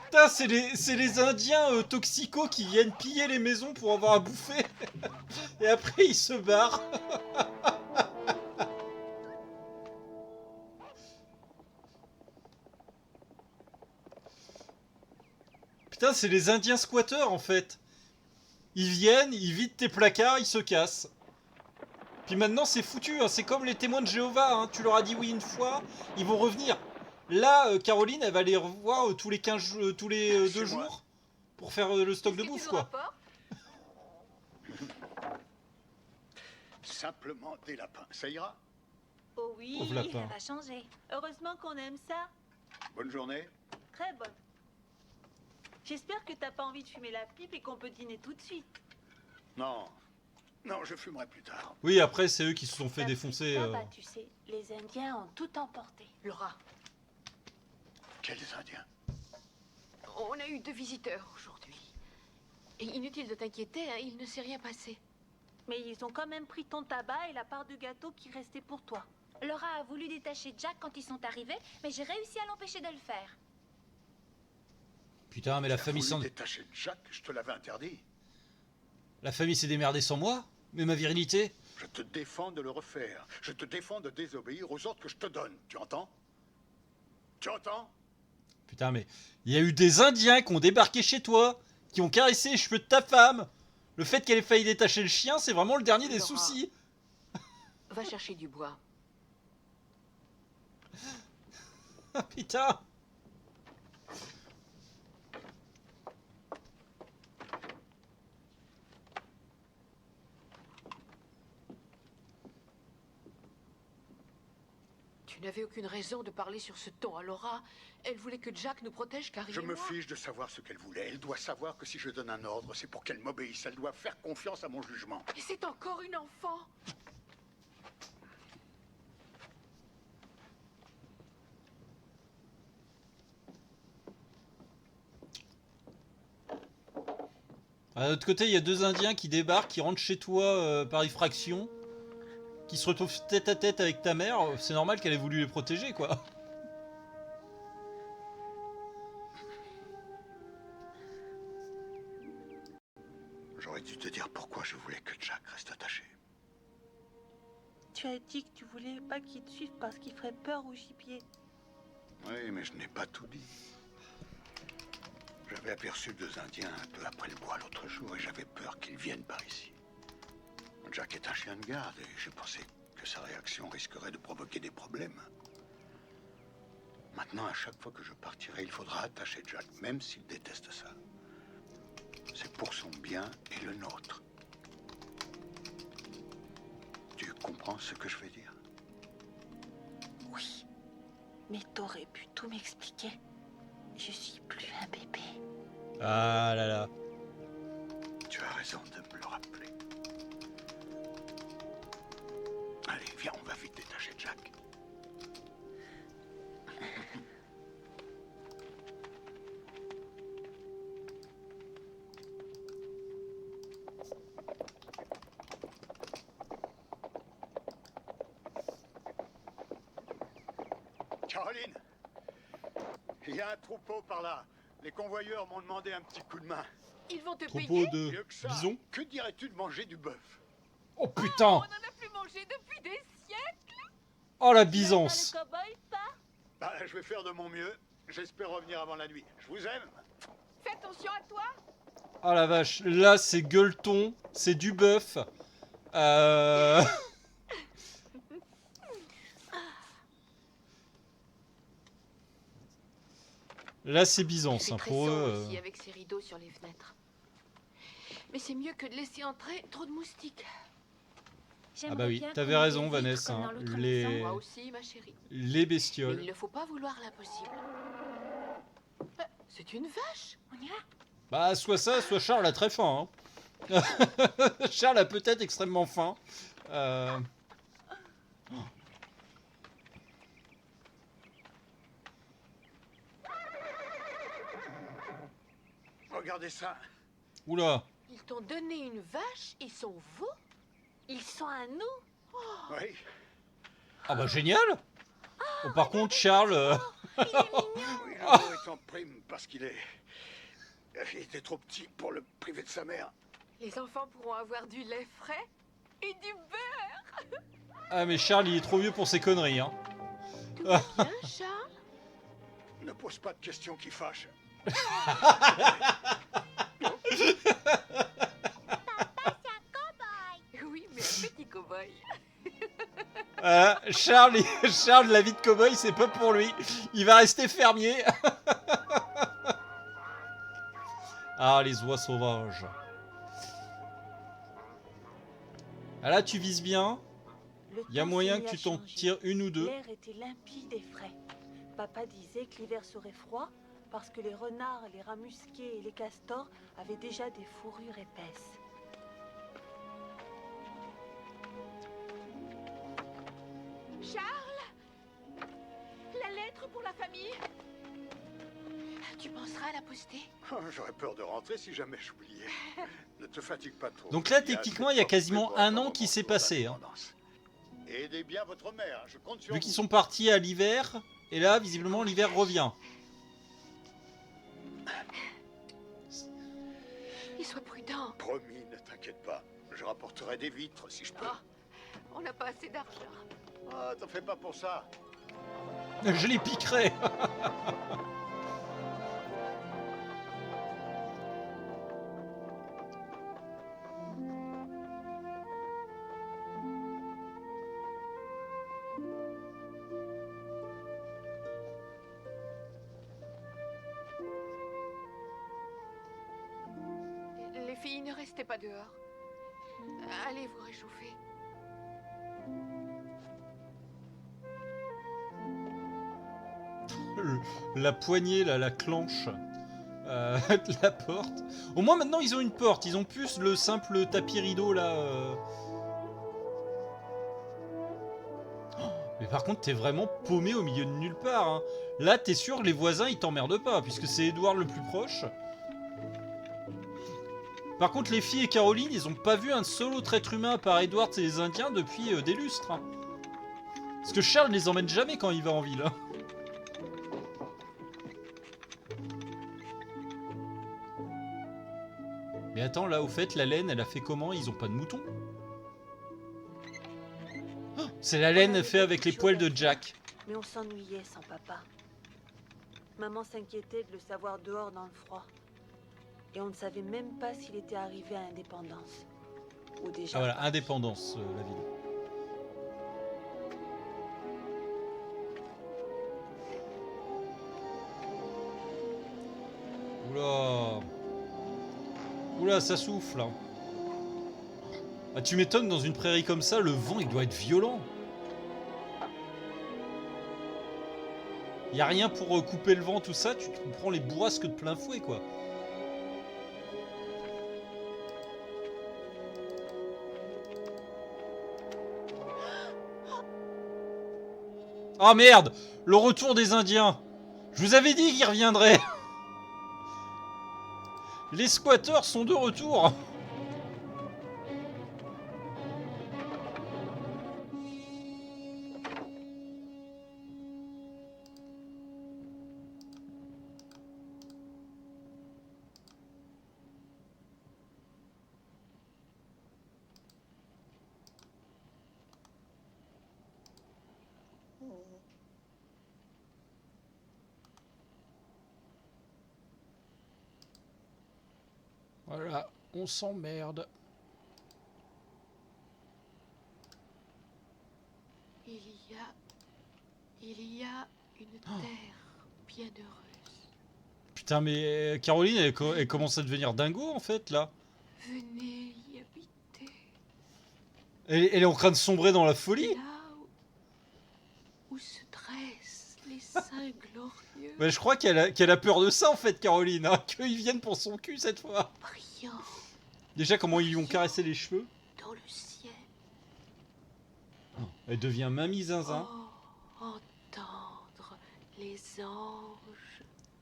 Putain, c'est les Indiens toxicos qui viennent piller les maisons pour avoir à bouffer. Et après, ils se barrent. Putain, c'est les Indiens squatteurs, en fait. Ils viennent, ils vident tes placards, ils se cassent. Puis maintenant, c'est foutu, hein. C'est comme les témoins de Jéhovah, hein. Tu leur as dit oui une fois, ils vont revenir. Là, Caroline, elle va les revoir tous les 15 jours, tous les 2 C'est moi. jours pour faire le stock de Qu'est-ce que bouffe, tu nous quoi. rapportes? Simplement des lapins. Ça ira? Oh oui, Pauvre lapin. Ça va changer. heureusement qu'on aime ça. Bonne journée. Très bonne. J'espère que t'as pas envie de fumer la pipe et qu'on peut dîner tout de suite. Non. Non, je fumerai plus tard. Oui, après, c'est eux qui se sont fait Ça défoncer. fait tabac, tu sais. Les Indiens ont tout emporté. Laura, Quels Indiens? on a eu 2 visiteurs aujourd'hui. Et inutile de t'inquiéter, hein, il ne s'est rien passé. Mais ils ont quand même pris ton tabac et la part de gâteau qui restait pour toi. Laura a voulu détacher Jack quand ils sont arrivés, mais j'ai réussi à l'empêcher de le faire. Putain, mais la T'as famille voulu s'en... détacher Jack, je te l'avais interdit. La famille s'est démerdée sans moi? Mais ma virilité? Je te défends de le refaire. Je te défends de désobéir aux ordres que je te donne. Tu entends? Tu entends? Putain, mais il y a eu des Indiens qui ont débarqué chez toi, qui ont caressé les cheveux de ta femme. Le fait qu'elle ait failli détacher le chien, c'est vraiment le dernier des Laura. soucis. Va chercher du bois. Ah, putain. Tu n'avais aucune raison de parler sur ce ton à Laura. Elle voulait que Jack nous protège, Carrie Je et me moi. fiche de savoir ce qu'elle voulait. Elle doit savoir que si je donne un ordre, c'est pour qu'elle m'obéisse. Elle doit faire confiance à mon jugement. Et c'est encore une enfant. À l'autre côté, il y a 2 Indiens qui débarquent, qui rentrent chez toi par effraction, qui se retrouvent tête à tête avec ta mère. C'est normal qu'elle ait voulu les protéger, quoi. J'aurais dû te dire pourquoi je voulais que Jack reste attaché. Tu as dit que tu voulais pas qu'il te suive parce qu'il ferait peur au gibier. Oui, mais je n'ai pas tout dit. J'avais aperçu 2 Indiens un peu après le bois l'autre jour et j'avais peur qu'ils viennent par ici. Jack est un chien de garde et j'ai pensé que sa réaction risquerait de provoquer des problèmes. Maintenant, à chaque fois que je partirai, il faudra attacher Jack, même s'il déteste ça. C'est pour son bien et le nôtre. Tu comprends ce que je veux dire? Oui, mais t'aurais pu tout m'expliquer. Je suis plus un bébé. Ah là là. Tu as raison de me le rappeler. Allez, viens, on va vite détacher Jack. Caroline, il y a un troupeau par là. Les convoyeurs m'ont demandé un petit coup de main. Ils vont te Troupeau payer. de Mieux que ça, bisons. que dirais-tu de manger du bœuf? Oh On putain. n'en a plus mangé depuis des siècles. Oh la bisance. Le cow-boy, pas? Bah, je vais faire de mon mieux. J'espère revenir avant la nuit. Je vous aime. Fais attention à toi. Oh la vache. Là c'est gueuleton. C'est du bœuf. Là c'est Byzance C'est hein, très pour sombre eux. ici avec ces rideaux sur les fenêtres. Mais c'est mieux que de laisser entrer trop de moustiques. Ah bah oui, J'aimerais bien t'avais qu'on ait raison des vitres Vanessa. comme Hein. dans l'autre Les... maison. Moi aussi, ma chérie. les Mais bestioles. il ne faut pas vouloir l'impossible. C'est une vache. On y va? Bah soit ça, soit Charles a très faim. Hein. Charles a peut-être extrêmement faim. Regardez ça. Oula. Ils t'ont donné une vache et son veau. Ils sont à nous. Oui. Ah bah génial. Oh, par contre Charles... Oui, le veau est en prime parce qu'il est... Il était trop petit pour le priver de sa mère. Les enfants pourront avoir du lait frais et du beurre. Ah mais Charles il est trop vieux pour ces conneries. Hein. Tout va bien, Charles? Ne pose pas de questions qui fâchent. Oui, mais un petit cow-boy. Charles, Charles, la vie de cow-boy, c'est pas pour lui. Il va rester fermier. Ah, les oies sauvages. Ah là, tu vises bien. Le Il y a temps moyen s'est mis que à tu t'en changer. tires une ou deux. L'air était limpide et frais. Papa disait que l'hiver serait froid parce que les renards, les rats musqués et les castors avaient déjà des fourrures épaisses. Charles, la lettre pour la famille. Tu penseras à la poster? Oh, j'aurais peur de rentrer si jamais j'oubliais. Ne te fatigue pas trop. Donc là, Il y a techniquement, assez il y a de quasiment force un pour an un qui moment s'est de passé, hein. indépendance. Aidez bien votre mère, je compte sur Vu vous. qu'ils sont partis à l'hiver. Et là, visiblement, l'hiver revient. Et sois prudent. Promis, ne t'inquiète pas. Je rapporterai des vitres si je peux. Ah, on n'a pas assez d'argent. Ah, t'en fais pas pour ça. Je les piquerai. Les filles, ne restez pas dehors. Allez vous réchauffer. La poignée, là, la clenche de la porte. Au moins, maintenant, ils ont une porte. Ils ont plus le simple tapis rideau, là. Oh, mais par contre, t'es vraiment paumé au milieu de nulle part. Hein. Là, t'es sûr que les voisins, ils t'emmerdent pas, puisque c'est Edward le plus proche. Par contre, les filles et Caroline, ils ont pas vu un seul autre être humain à part Edward et les Indiens depuis des lustres. Hein. Parce que Charles ne les emmène jamais quand il va en ville. Hein. Mais attends, là, au fait, la laine, elle a fait comment? Ils ont pas de moutons? Oh, c'est la laine faite avec les poils de Jack. Mais on s'ennuyait sans papa. Maman s'inquiétait de le savoir dehors dans le froid. Et on ne savait même pas s'il était arrivé à Indépendance. Ou déjà. Ah voilà, Indépendance, la ville. Oula. Oula, ça souffle. Hein. Ah, tu m'étonnes, dans une prairie comme ça, le vent, il doit être violent. Y a rien pour couper le vent, tout ça, tu te prends les bourrasques de plein fouet, quoi. Ah merde! Le retour des Indiens! Je vous avais dit qu'ils reviendraient! Les squatteurs sont de retour! Voilà, on s'emmerde. Il y a une terre bien heureuse. Putain, mais Caroline, elle commence à devenir dingo, en fait, là. Venez y habiter. Elle est en train de sombrer dans la folie. Là où se dressent les saints glorieux. Mais je crois qu'elle a peur de ça, en fait, Caroline. Hein, qu'ils viennent pour son cul, cette fois. Brillant Déjà, comment ils lui ont caressé les cheveux. dans le ciel. Elle devient mamie zinzin. Oh, entendre les anges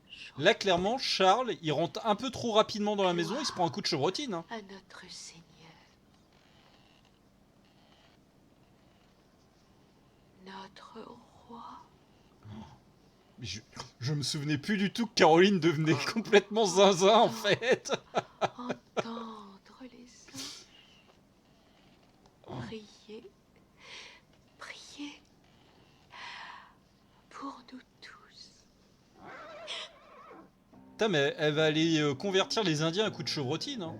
chanter Là, clairement, Charles, il rentre un peu trop rapidement dans la maison, il se prend un coup de chevrotine. Hein. à notre Seigneur. Notre roi. Mais je me souvenais plus du tout que Caroline devenait complètement zinzin, en fait. Entendre les anges. Prier. Prier. Pour nous tous. Putain, mais elle va aller convertir les Indiens à coup de chevrotine. Hein.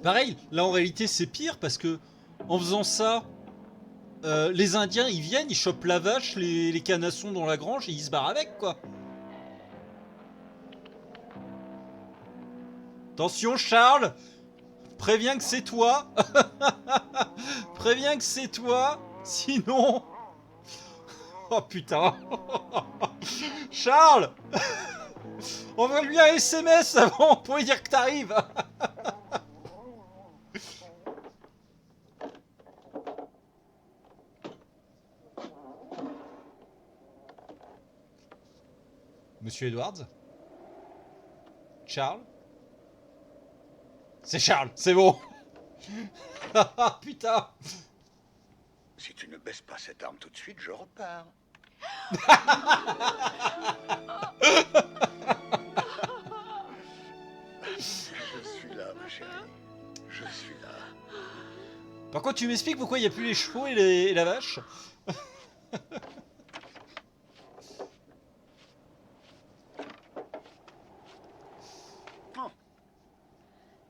Pareil, là en réalité c'est pire parce que en faisant ça, les Indiens ils viennent, ils chopent la vache, les canassons dans la grange et ils se barrent avec quoi. Attention Charles, préviens que c'est toi. Préviens que c'est toi, sinon... Oh putain. Charles, envoie-lui un SMS avant pour lui dire que t'arrives. Monsieur Edwards? Charles? C'est Charles, c'est bon. Putain. Si tu ne baisses pas cette arme tout de suite, je repars. Je suis là, ma chérie. Je suis là. Par contre, tu m'expliques pourquoi il n'y a plus les chevaux et la vache?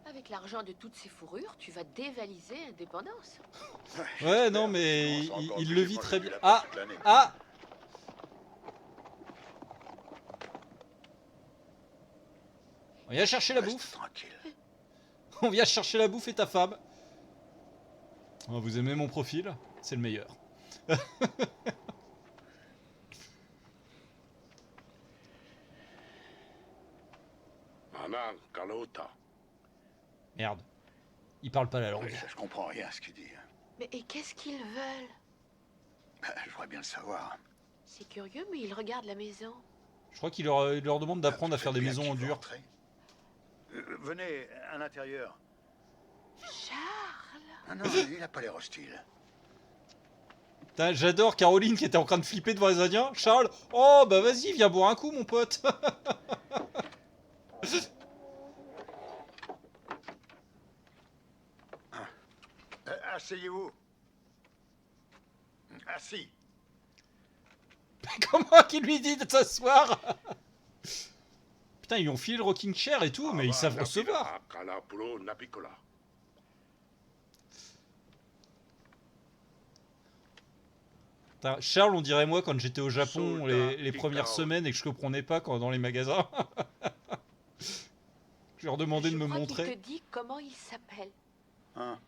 Avec l'argent de toutes ces fourrures, tu vas dévaliser Indépendance. Ouais, non, j'espère. mais On sent encore il que le j'ai vit pas très vu bien. la Ah, toute l'année. ah. On vient chercher la Reste bouffe. tranquille. On vient chercher la bouffe et ta femme. Oh, vous aimez mon profil? C'est le meilleur. Maman, Carlota. Merde. Il parle pas la langue. Je comprends rien à ce qu'il dit. Mais et qu'est-ce qu'ils veulent? Je voudrais bien le savoir. C'est curieux, mais ils regardent la maison. Je crois qu'il leur demande d'apprendre à faire des Bien maisons qu'il en veut dur. entrer. Venez, à l'intérieur. Charles! Ah non, il n'a pas l'air hostile. Putain, j'adore Caroline qui était en train de flipper devant les Indiens. Charles, oh bah vas-y, viens boire un coup, mon pote. Asseyez-vous. Assis. Comment qu'il lui dit de s'asseoir? Putain, ils lui ont filé le rocking chair et tout, mais ils savent recevoir. Putain, Charles, on dirait moi quand j'étais au Japon les premières semaines et que je comprenais pas quand dans les magasins. Je leur demandais de me Je montrer. crois qu'il te dit comment il s'appelle. Hein.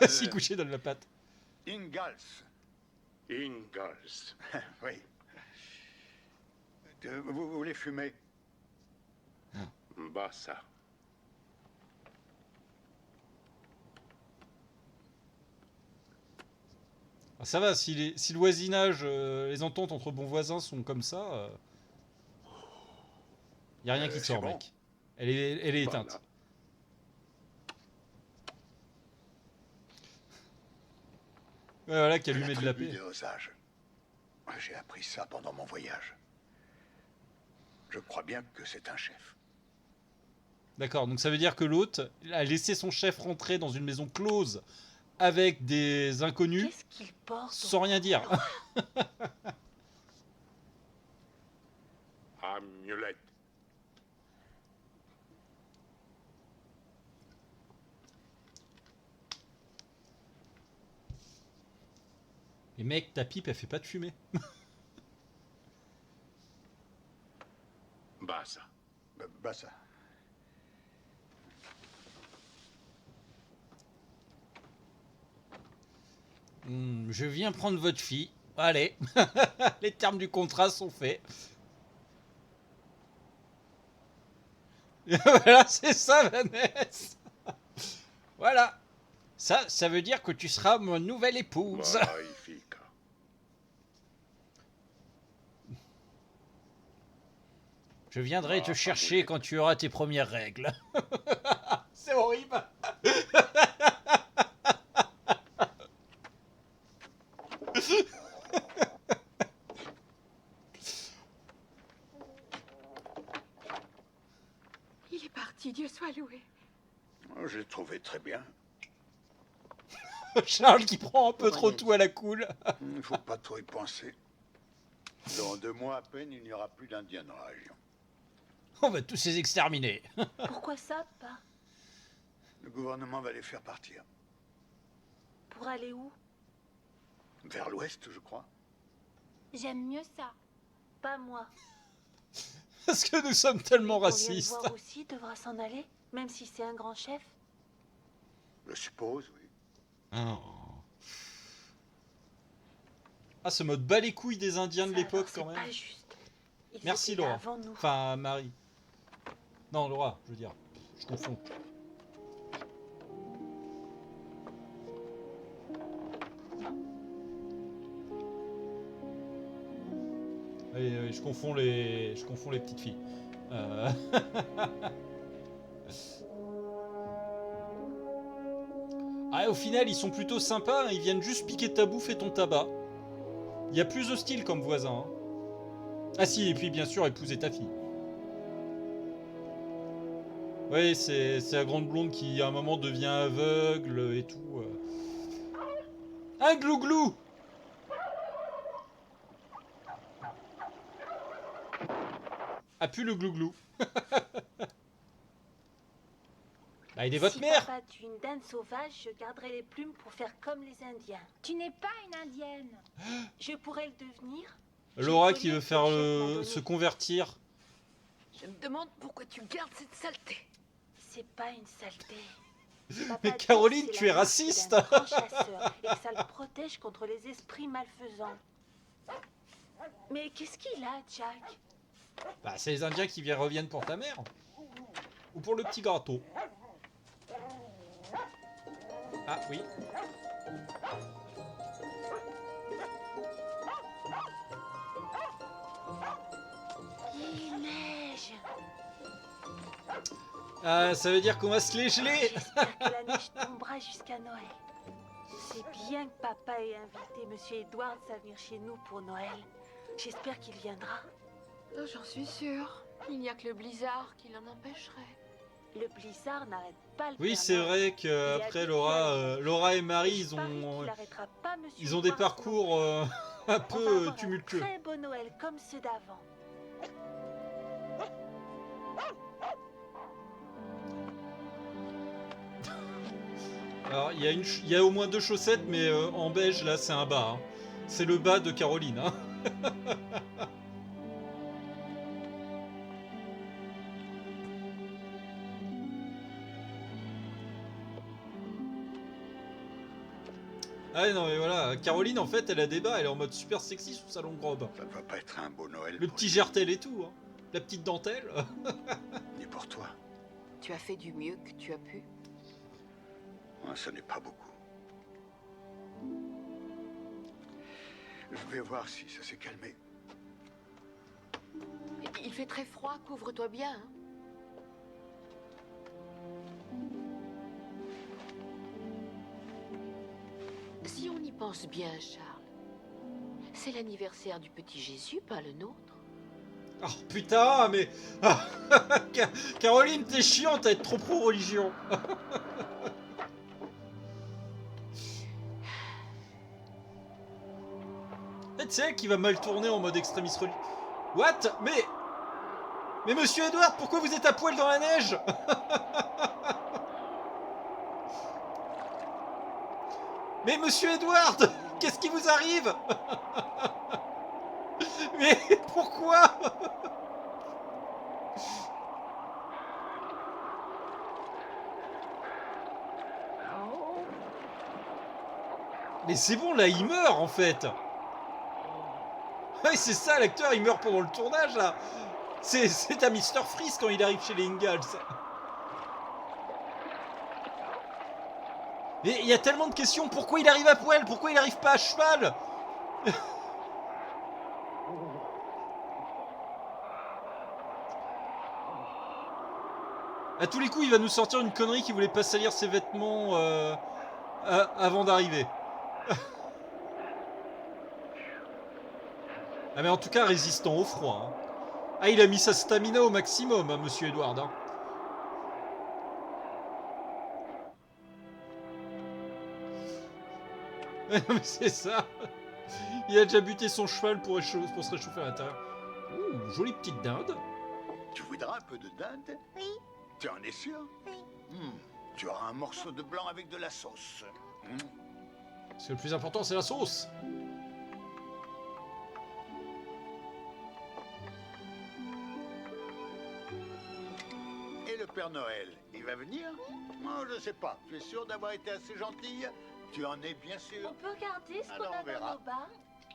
S'il couchait dans la patte. Ingalls. Ingalls. Oui. Vous voulez fumer? Bassa. Ah, ça va, si le voisinage, les ententes entre bons voisins sont comme ça, y a rien qui c'est sort, bon. mec. Elle est éteinte. Voilà. Ouais, voilà, qui allumait de la tribu paix. des Osages. J'ai appris ça pendant mon voyage. Je crois bien que c'est un chef. D'accord, donc ça veut dire que l'autre a laissé son chef rentrer dans une maison close avec des inconnus Qu'est-ce qu'il porte sans rien dire. Amulette. Et mec, ta pipe, elle fait pas de fumée. Bassa. Bah ça. Je viens prendre votre fille. Allez, les termes du contrat sont faits. Voilà, c'est ça, Vanessa. Voilà. Ça veut dire que tu seras mon nouvelle épouse. Magnifica. Je viendrai te chercher quand tu auras tes premières règles. C'est horrible. Il est parti, Dieu soit loué. Oh, je l'ai trouvé très bien. Charles qui prend un peu trop tout à la cool. Il ne faut pas trop y penser. Dans 2 mois à peine, il n'y aura plus d'Indiens dans la région. On va tous les exterminer. Pourquoi ça, pas? Le gouvernement va les faire partir. Pour aller où? Vers l'ouest, je crois. J'aime mieux ça. Pas moi. Parce que nous sommes tellement On vient de racistes. voir aussi devra s'en aller, même si c'est un grand chef. Je suppose, oui. Ah, ce mode bat les couilles des Indiens de Ça, l'époque alors, quand c'est même. pas juste. Ils Merci étaient là Laura. avant nous. Enfin, Marie. Non, Laura, je veux dire. Je confonds. Allez, je confonds les petites filles. Ah, au final, ils sont plutôt sympas. Hein. Ils viennent juste piquer ta bouffe et ton tabac. Il y a plus hostile comme voisin. Hein. Ah si, et puis bien sûr, épouser ta fille. Oui, c'est la grande blonde qui, à un moment, devient aveugle et tout. Un glouglou! Ah, plus le glouglou. Bah, aidez votre si mère! papa tue une dinde sauvage, je garderai les plumes pour faire comme les Indiens. Tu n'es pas une indienne. Je pourrais le devenir. Laura J'ai qui veut volé faire que le chef m'a donné. se convertir. Je me demande pourquoi tu gardes cette saleté. C'est pas une saleté. Papa Mais dit que Caroline, c'est tu la es marque raciste. d'un grand chasseur et que ça le protège contre les esprits malfaisants. Mais qu'est-ce qu'il a, Jack? Bah, c'est les Indiens qui reviennent pour ta mère. Ou pour le petit gâteau. Ah oui. Il neige. Ah, ça veut dire qu'on va se les geler. J'espère que la neige tombera jusqu'à Noël. C'est bien que papa ait invité Monsieur Edwards à venir chez nous pour Noël. J'espère qu'il viendra. Oh, j'en suis sûre. Il n'y a que le blizzard qui l'en empêcherait. Le blizzard n'arrête pas le Oui, Père c'est Noël. vrai Il qu'après habite Laura et Marie, Et je parie qu'il arrêtera pas Monsieur ils ont des Edwards parcours non un plus. On va peu avoir tumultueux. un très beau Noël comme ceux d'avant. Alors, il y a au moins 2 chaussettes, mais en beige, là, c'est un bas. Hein. C'est le bas de Caroline. Hein. Ah non mais voilà, Caroline en fait elle a des bas, elle est en mode super sexy sous sa longue robe. Ça ne va pas être un beau Noël. Le pour petit lui, gertel et tout, hein. La petite dentelle. ni pour toi. Tu as fait du mieux que tu as pu. Ce n'est pas beaucoup. Je vais voir si ça s'est calmé. Il fait très froid, couvre-toi bien. Hein. Si on y pense bien, Charles, c'est l'anniversaire du petit Jésus, pas le nôtre. Oh putain, mais... Caroline, t'es chiante à être trop pro-religion. C'est elle qui va mal tourner en mode extrémiste religieux. What? Mais monsieur Edward, pourquoi vous êtes à poil dans la neige? Mais monsieur Edward, qu'est-ce qui vous arrive? Mais pourquoi? Mais c'est bon, là, il meurt, en fait. Ouais, c'est ça, l'acteur, il meurt pendant le tournage, là. C'est à Mr. Freeze quand il arrive chez les Ingalls. Mais il y a tellement de questions. Pourquoi il arrive à poil? Pourquoi il arrive pas à cheval? À tous les coups, il va nous sortir une connerie qui voulait pas salir ses vêtements avant d'arriver. Ah mais en tout cas, résistant au froid. Hein. Ah, il a mis sa stamina au maximum, hein, monsieur Edward. Hein. Mais c'est ça. Il a déjà buté son cheval pour se réchauffer à l'intérieur. Ouh, jolie petite dinde. Tu voudras un peu de dinde? Oui. Tu en es sûr? Oui. Tu auras un morceau de blanc avec de la sauce. Parce que le plus important, c'est la sauce. Et le Père Noël, il va venir? Moi, je sais pas. Tu es sûr d'avoir été assez gentille? Tu en es bien sûr? On peut regarder ce Alors, qu'on a on verra. dans nos bars.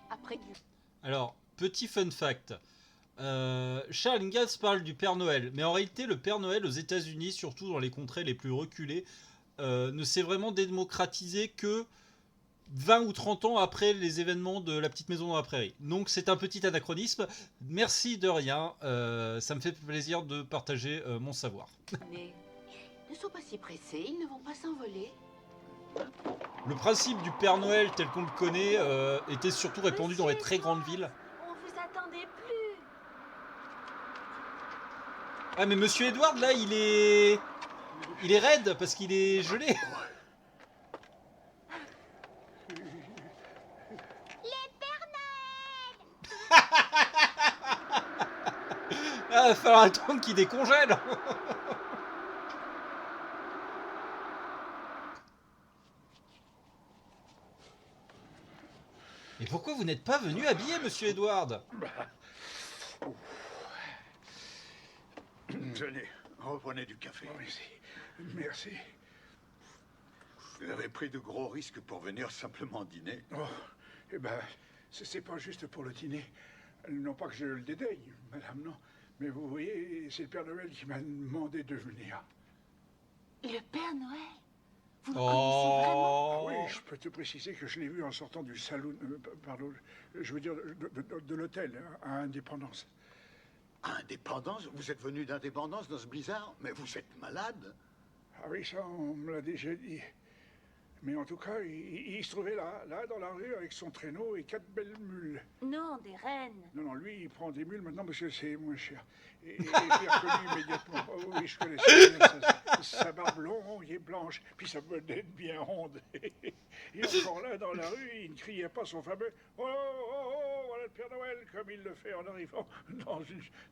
Après du... Alors, petit fun fact. Charles Ingalls parle du Père Noël, mais en réalité, le Père Noël aux États-Unis, surtout dans les contrées les plus reculées, ne s'est vraiment démocratisé que 20 ou 30 ans après les événements de la petite maison dans la prairie. Donc c'est un petit anachronisme. Merci de rien. Ça me fait plaisir de partager mon savoir. Mais ne sois pas si pressés, ils ne vont pas s'envoler. Le principe du Père Noël tel qu'on le connaît était surtout répandu dans les très grandes villes. On vous attendait plus. Ah mais Monsieur Edward là il est raide parce qu'il est gelé. Les Pères Noël! Ah, il va falloir attendre qu'il décongèle. Et pourquoi vous n'êtes pas venu habillé, Monsieur Edward? Tenez, reprenez du café. Merci. Merci. Vous avez pris de gros risques pour venir simplement dîner. Oh, eh ben, c'est pas juste pour le dîner. Non pas que je le dédaigne, madame, non. Mais vous voyez, c'est le Père Noël qui m'a demandé de venir. Le Père Noël? Vous le connaissez vraiment? Oh. Oui, je peux te préciser que je l'ai vu en sortant du salon, pardon, je veux dire de l'hôtel à Indépendance. Indépendance? Vous êtes venu d'Indépendance dans ce blizzard? Mais vous êtes malade? Ah oui, ça, on me l'a déjà dit. Mais en tout cas, il se trouvait là, dans la rue, avec son traîneau et 4 belles mules. Non, des rennes. Non, lui, il prend des mules maintenant parce que c'est moins cher. Et je l'ai reconnu immédiatement. Oh, oui, je connaissais bien sa barbe longue et blanche, puis sa bedaine bien ronde. Et encore là, dans la rue, il ne criait pas son fameux « Oh, oh, oh, voilà le Père Noël !» comme il le fait en arrivant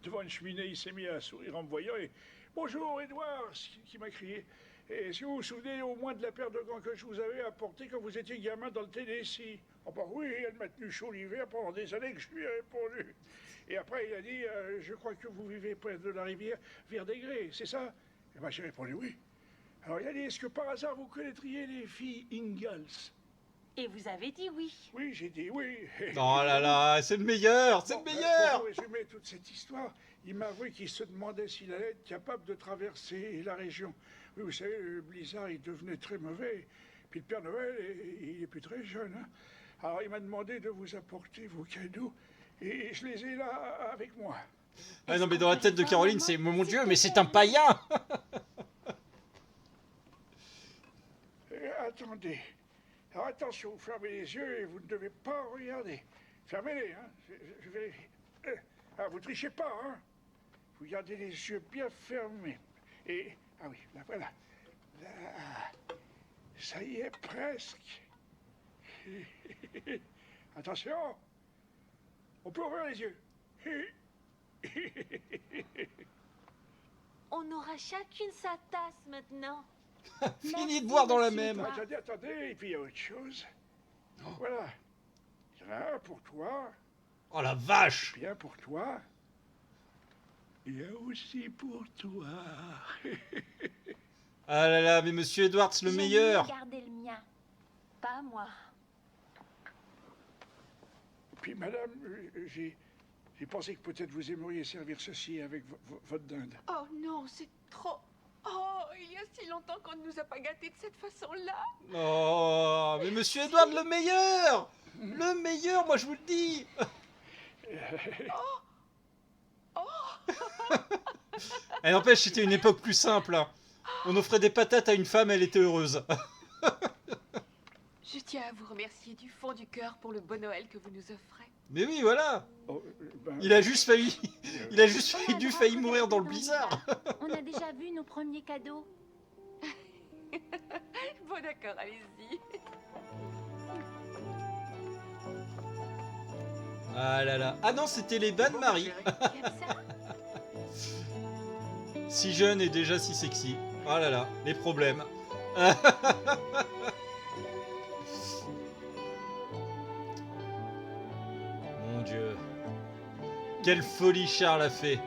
devant une cheminée. Il s'est mis à sourire en me voyant et « Bonjour, Edouard !» qui m'a crié. Et si vous vous souvenez au moins de la paire de gants que je vous avais apportée quand vous étiez gamin dans le Tennessee. Oh bah oui, elle m'a tenu chaud l'hiver pendant des années que je lui ai répondu. Et après il a dit, je crois que vous vivez près de la rivière Verdégré, c'est ça? Et ben j'ai répondu oui. Alors il a dit, est-ce que par hasard vous connaîtriez les filles Ingalls? Et vous avez dit oui. Oui, j'ai dit oui. Oh là là, c'est le meilleur, c'est Bon, le meilleur. pour résumer toute cette histoire, il m'a avoué qu'il se demandait s'il allait être capable de traverser la région. Oui, vous savez, le blizzard, il devenait très mauvais. Puis le Père Noël, il est plus très jeune. Hein. Alors il m'a demandé de vous apporter vos cadeaux. Et je les ai là avec moi. Ah non, mais dans la tête de Caroline, c'est mon Dieu, mais c'est un païen. Attendez. Alors attention, vous fermez les yeux et vous ne devez pas regarder. Fermez-les, hein. Je vérifie. Ah, vous trichez pas, hein. Vous gardez les yeux bien fermés. Et... Ah oui, là, voilà. Là, ça y est, presque. Attention. On peut ouvrir les yeux. On aura chacune sa tasse maintenant. Fini de boire dans la Merci, même. Edouard. Attendez, et puis il y a autre chose. Voilà. Il y en a un pour toi, Oh la vache. bien pour toi. Il y a aussi pour toi. Ah là là, mais Monsieur Edwards, le J'aime meilleur. mieux garder le mien. Pas moi. Puis madame, j'ai pensé que peut-être vous aimeriez servir ceci avec votre dinde. Oh non, c'est trop... Oh, il y a si longtemps qu'on ne nous a pas gâtés de cette façon-là. Oh, mais Monsieur Edwards, le meilleur. Le meilleur, moi je vous le dis. Elle n'empêche, c'était une époque plus simple. Hein. On offrait des patates à une femme, elle était heureuse. Je tiens à vous remercier du fond du cœur pour le beau Noël que vous nous offrez. Mais oui, voilà. Oh, ben, Il a juste failli failli mourir dans le blizzard. On a déjà vu nos premiers cadeaux. Bon d'accord, allez-y. Ah là là. Ah non, c'était les Ban Marie. Comme ça. Si jeune et déjà si sexy. Ah là là, les problèmes. Mon Dieu. Quelle folie Charles a fait.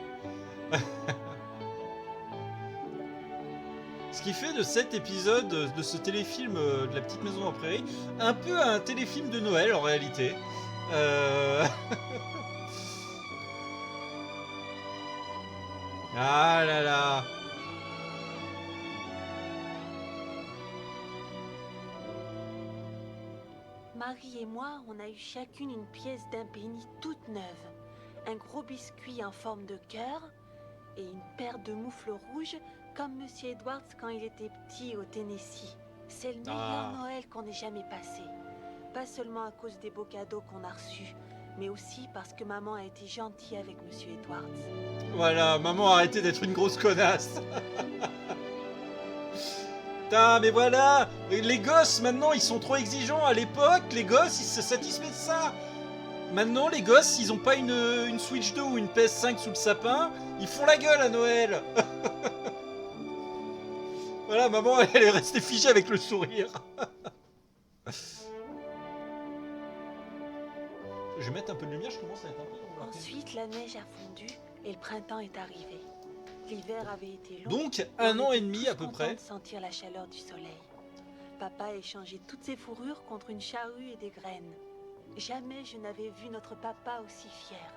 Ce qui fait de cet épisode, de ce téléfilm de la petite maison en prairie, un peu un téléfilm de Noël en réalité. Ah là là. Marie et moi, on a eu chacune une pièce d'un penny toute neuve, un gros biscuit en forme de cœur et une paire de moufles rouges comme Monsieur Edwards quand il était petit au Tennessee. C'est le meilleur Ah. Noël qu'on ait jamais passé. Pas seulement à cause des beaux cadeaux qu'on a reçus, mais aussi parce que maman a été gentille avec Monsieur Edwards. Voilà, maman, arrêtez d'être une grosse connasse. Putain, mais voilà, les gosses maintenant ils sont trop exigeants. À l'époque, les gosses ils se satisfaisaient de ça. Maintenant, les gosses, ils ont pas une Switch 2 ou une PS5 sous le sapin, ils font la gueule à Noël. Voilà, maman, elle est restée figée avec le sourire. Je vais mettre un peu de lumière, je commence à être un peu embarqué. Ensuite, la neige a fondu et le printemps est arrivé. L'hiver avait été long. Donc, un on an et était demi tous à peu contents près. de sentir la chaleur du soleil. Papa a échangé toutes ses fourrures contre une charrue et des graines. Jamais je n'avais vu notre papa aussi fier.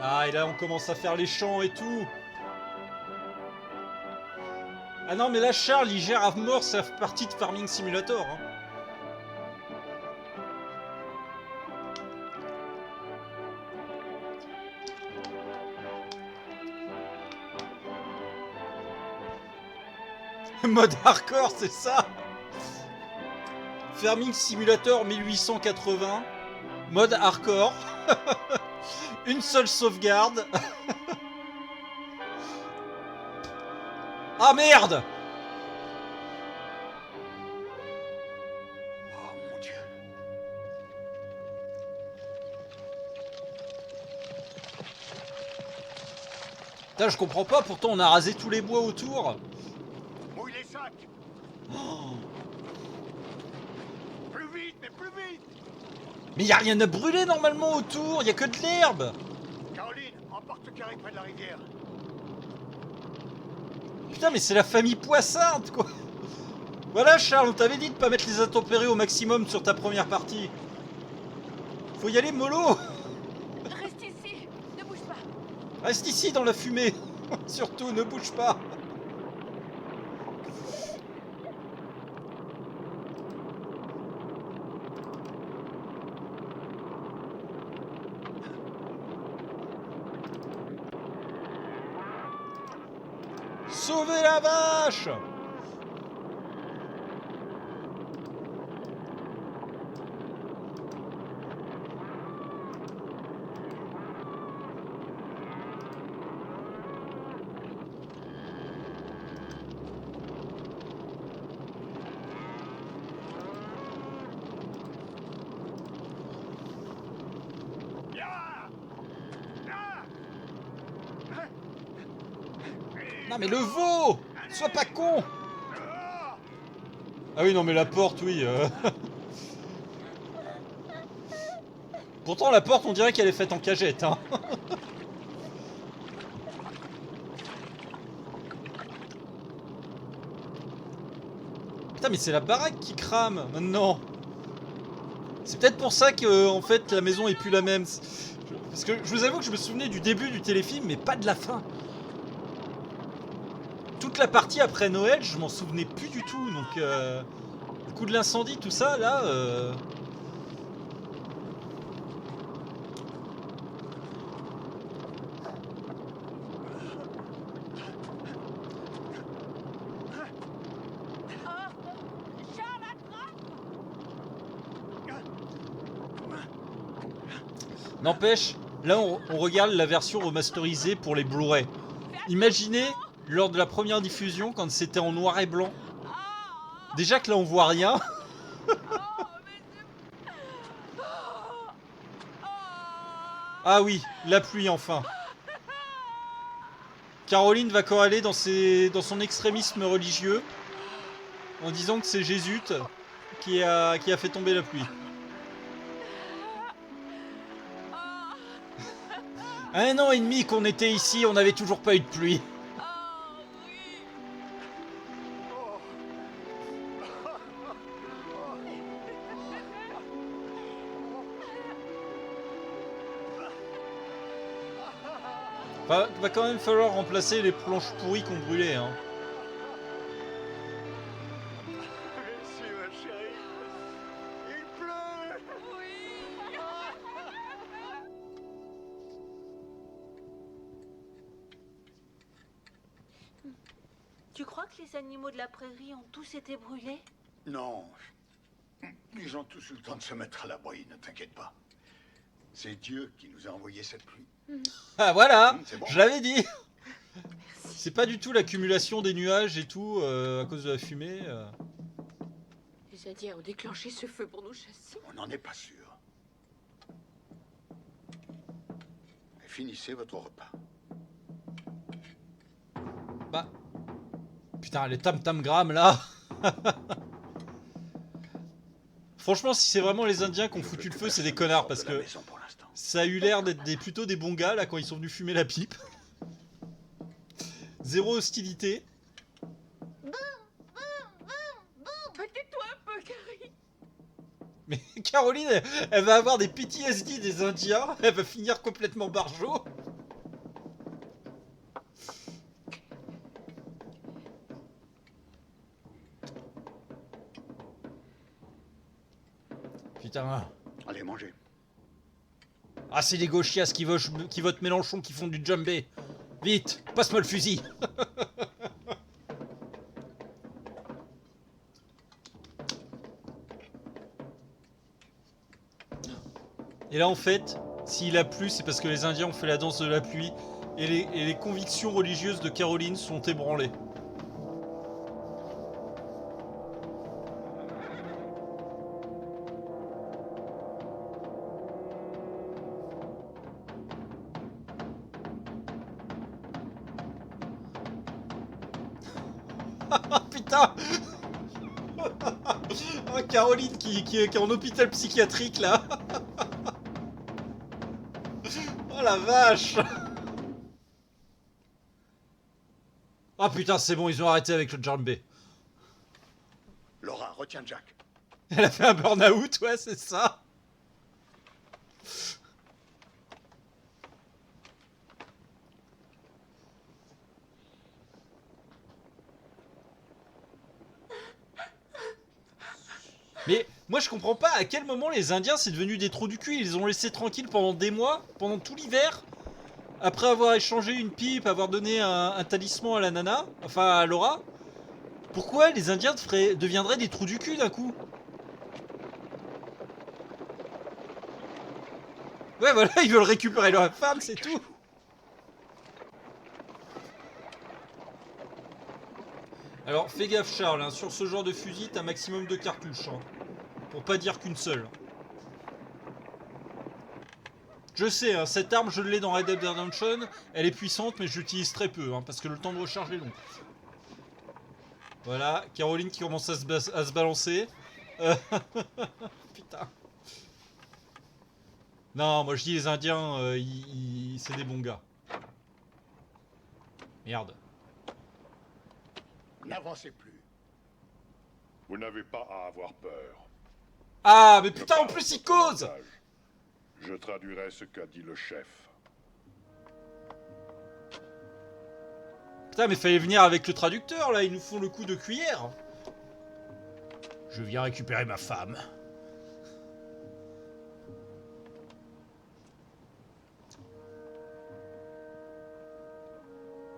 Ah, et là, on commence à faire les chants et tout. Ah non, mais là, Charles, il gère à mort sa partie de Farming Simulator. Hein. Mode hardcore, c'est ça. Farming Simulator 1880. Mode hardcore. Une seule sauvegarde. Ah merde! Oh mon Dieu. Putain, je comprends pas, pourtant on a rasé tous les bois autour. Mouille les sacs. Plus vite, mais plus vite. Mais y a rien à brûler normalement autour, y a que de l'herbe. Caroline, emporte Carré près de la rivière. Putain, mais c'est la famille Poissante, quoi. Voilà, Charles, on t'avait dit de pas mettre les intempéries au maximum sur ta première partie. Faut y aller mollo. Reste ici, ne bouge pas. Reste ici dans la fumée. Surtout, ne bouge pas. Sauvez la vache! Non mais le veau! Sois pas con! Ah oui, non mais la porte, oui. Pourtant la porte, on dirait qu'elle est faite en cagette, hein. Putain, mais c'est la baraque qui crame maintenant. C'est peut-être pour ça que en fait la maison est plus la même. Parce que je vous avoue que je me souvenais du début du téléfilm, mais pas de la fin. Toute la partie après Noël, je m'en souvenais plus du tout. Donc, le coup de l'incendie, tout ça, là. N'empêche, là, on regarde la version remasterisée pour les Blu-ray. Imaginez, lors de la première diffusion, quand c'était en noir et blanc. Déjà que là, on voit rien. Ah oui, la pluie, enfin. Caroline va corréler dans son extrémisme religieux en disant que c'est Jésus qui a fait tomber la pluie. Un an et demi qu'on était ici, on n'avait toujours pas eu de pluie. Va quand même falloir remplacer les planches pourries qu'on brûlait, hein. Merci ma chérie. Il pleut. Tu crois que les animaux de la prairie ont tous été brûlés? Non. Ils ont tous eu le temps de se mettre à l'abri, ne t'inquiète pas. C'est Dieu qui nous a envoyé cette pluie. Ah voilà, C'est bon. je l'avais dit. C'est pas du tout l'accumulation des nuages et tout à cause de la fumée. Les Indiens ont déclenché ce feu pour nous chasser. On n'en est pas sûr. Et finissez votre repas. Bah. Putain, les tam-tam-grammes là. Franchement, si c'est vraiment les Indiens qui ont foutu le feu, c'est des connards parce que ça a eu l'air d'être plutôt des bons gars là quand ils sont venus fumer la pipe. Zéro hostilité. Tais-toi un peu, Carrie. Mais Caroline, elle va avoir des PTSD des Indiens. Elle va finir complètement barjot. Putain. Allez, mangez. Ah, c'est les gauchias qui votent Mélenchon qui font du djembé. Vite, passe-moi le fusil. Et là, en fait, s'il a plu, c'est parce que les Indiens ont fait la danse de la pluie et les convictions religieuses de Caroline sont ébranlées. Ah putain. Ah, Caroline qui est en hôpital psychiatrique là. Oh la vache. Ah putain, c'est bon, ils ont arrêté avec le djembé. Laura, retiens Jack. Elle a fait un burn-out, ouais, c'est ça. Mais moi je comprends pas à quel moment les Indiens c'est devenu des trous du cul. Ils les ont laissés tranquilles pendant des mois, pendant tout l'hiver. Après avoir échangé une pipe, avoir donné un talisman à la nana, enfin à Laura. Pourquoi les Indiens deviendraient des trous du cul d'un coup? Ouais voilà, ils veulent récupérer leur femme, c'est tout. Alors fais gaffe Charles, hein, sur ce genre de fusil t'as un maximum de cartouches. Hein, pour pas dire qu'une seule. Je sais, hein, cette arme je l'ai dans Red Dead Redemption, elle est puissante mais je l'utilise très peu, hein, parce que le temps de recharge est long. Voilà, Caroline qui commence à se balancer. Putain. Non, moi je dis les Indiens, c'est des bons gars. Merde. N'avancez plus. Vous n'avez pas à avoir peur. Ah, mais Je putain, en parle plus il au cause. commandage. Je traduirai ce qu'a dit le chef. Putain, mais fallait venir avec le traducteur, là, ils nous font le coup de cuillère. Je viens récupérer ma femme.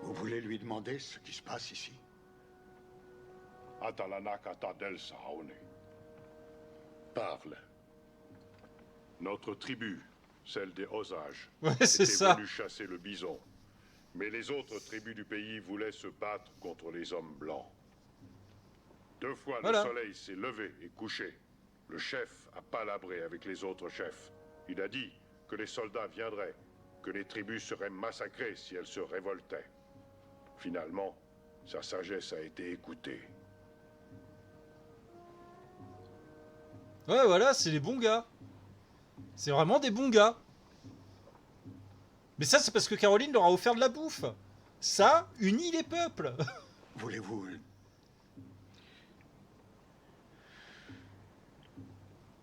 Vous voulez lui demander ce qui se passe ici? Atalanakata del Saone. Parle. Notre tribu, celle des Osages, Ouais, c'est était ça. venue chasser le bison. Mais les autres tribus du pays voulaient se battre contre les hommes blancs. 2 fois Voilà. le soleil s'est levé et couché. Le chef a palabré avec les autres chefs. Il a dit que les soldats viendraient, que les tribus seraient massacrées si elles se révoltaient. Finalement, sa sagesse a été écoutée. Ouais, voilà, c'est les bons gars. C'est vraiment des bons gars. Mais ça, c'est parce que Caroline leur a offert de la bouffe. Ça unit les peuples. Voulez-vous...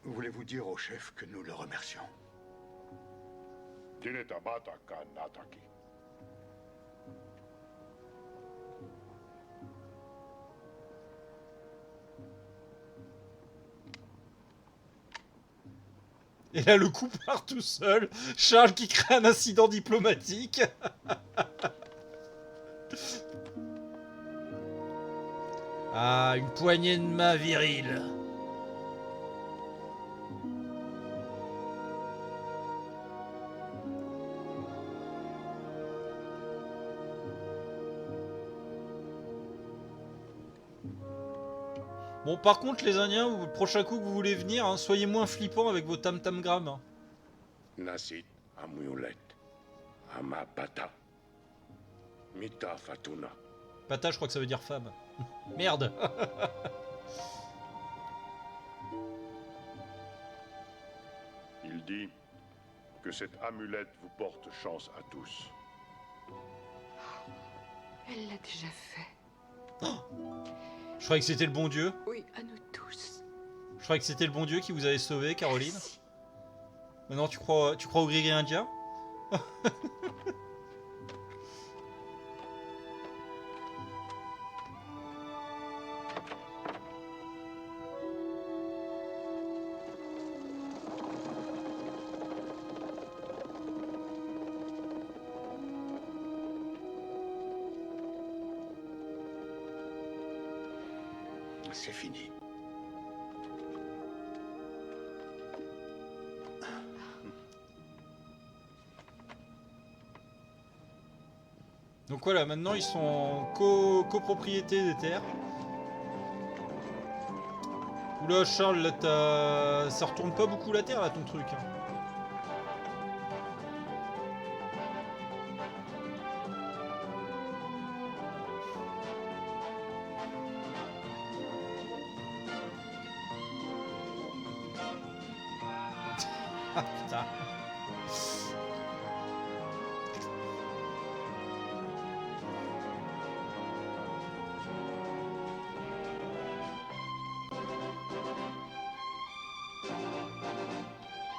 Voulez-vous dire au chef que nous le remercions? Tinetabata Kanataki. Et là, le coup part tout seul. Charles qui crée un incident diplomatique. Ah, une poignée de main virile. Bon, par contre, les Indiens, le prochain coup que vous voulez venir, hein, soyez moins flippants avec vos tam-tam-grammes. Hein. Nasit Amulet. Amapata. Mita Fatuna. Pata, je crois que ça veut dire femme. Merde. Il dit que cette amulette vous porte chance à tous. Elle l'a déjà fait. Je croyais que c'était le bon Dieu. Oui, à nous tous. Je croyais que c'était le bon Dieu qui vous avait sauvé, Caroline. Merci. Maintenant, tu crois au gris indien? C'est fini. Donc voilà, maintenant ils sont en copropriété des terres. Oula Charles, là ça retourne pas beaucoup la terre là ton truc. Hein. Ah putain.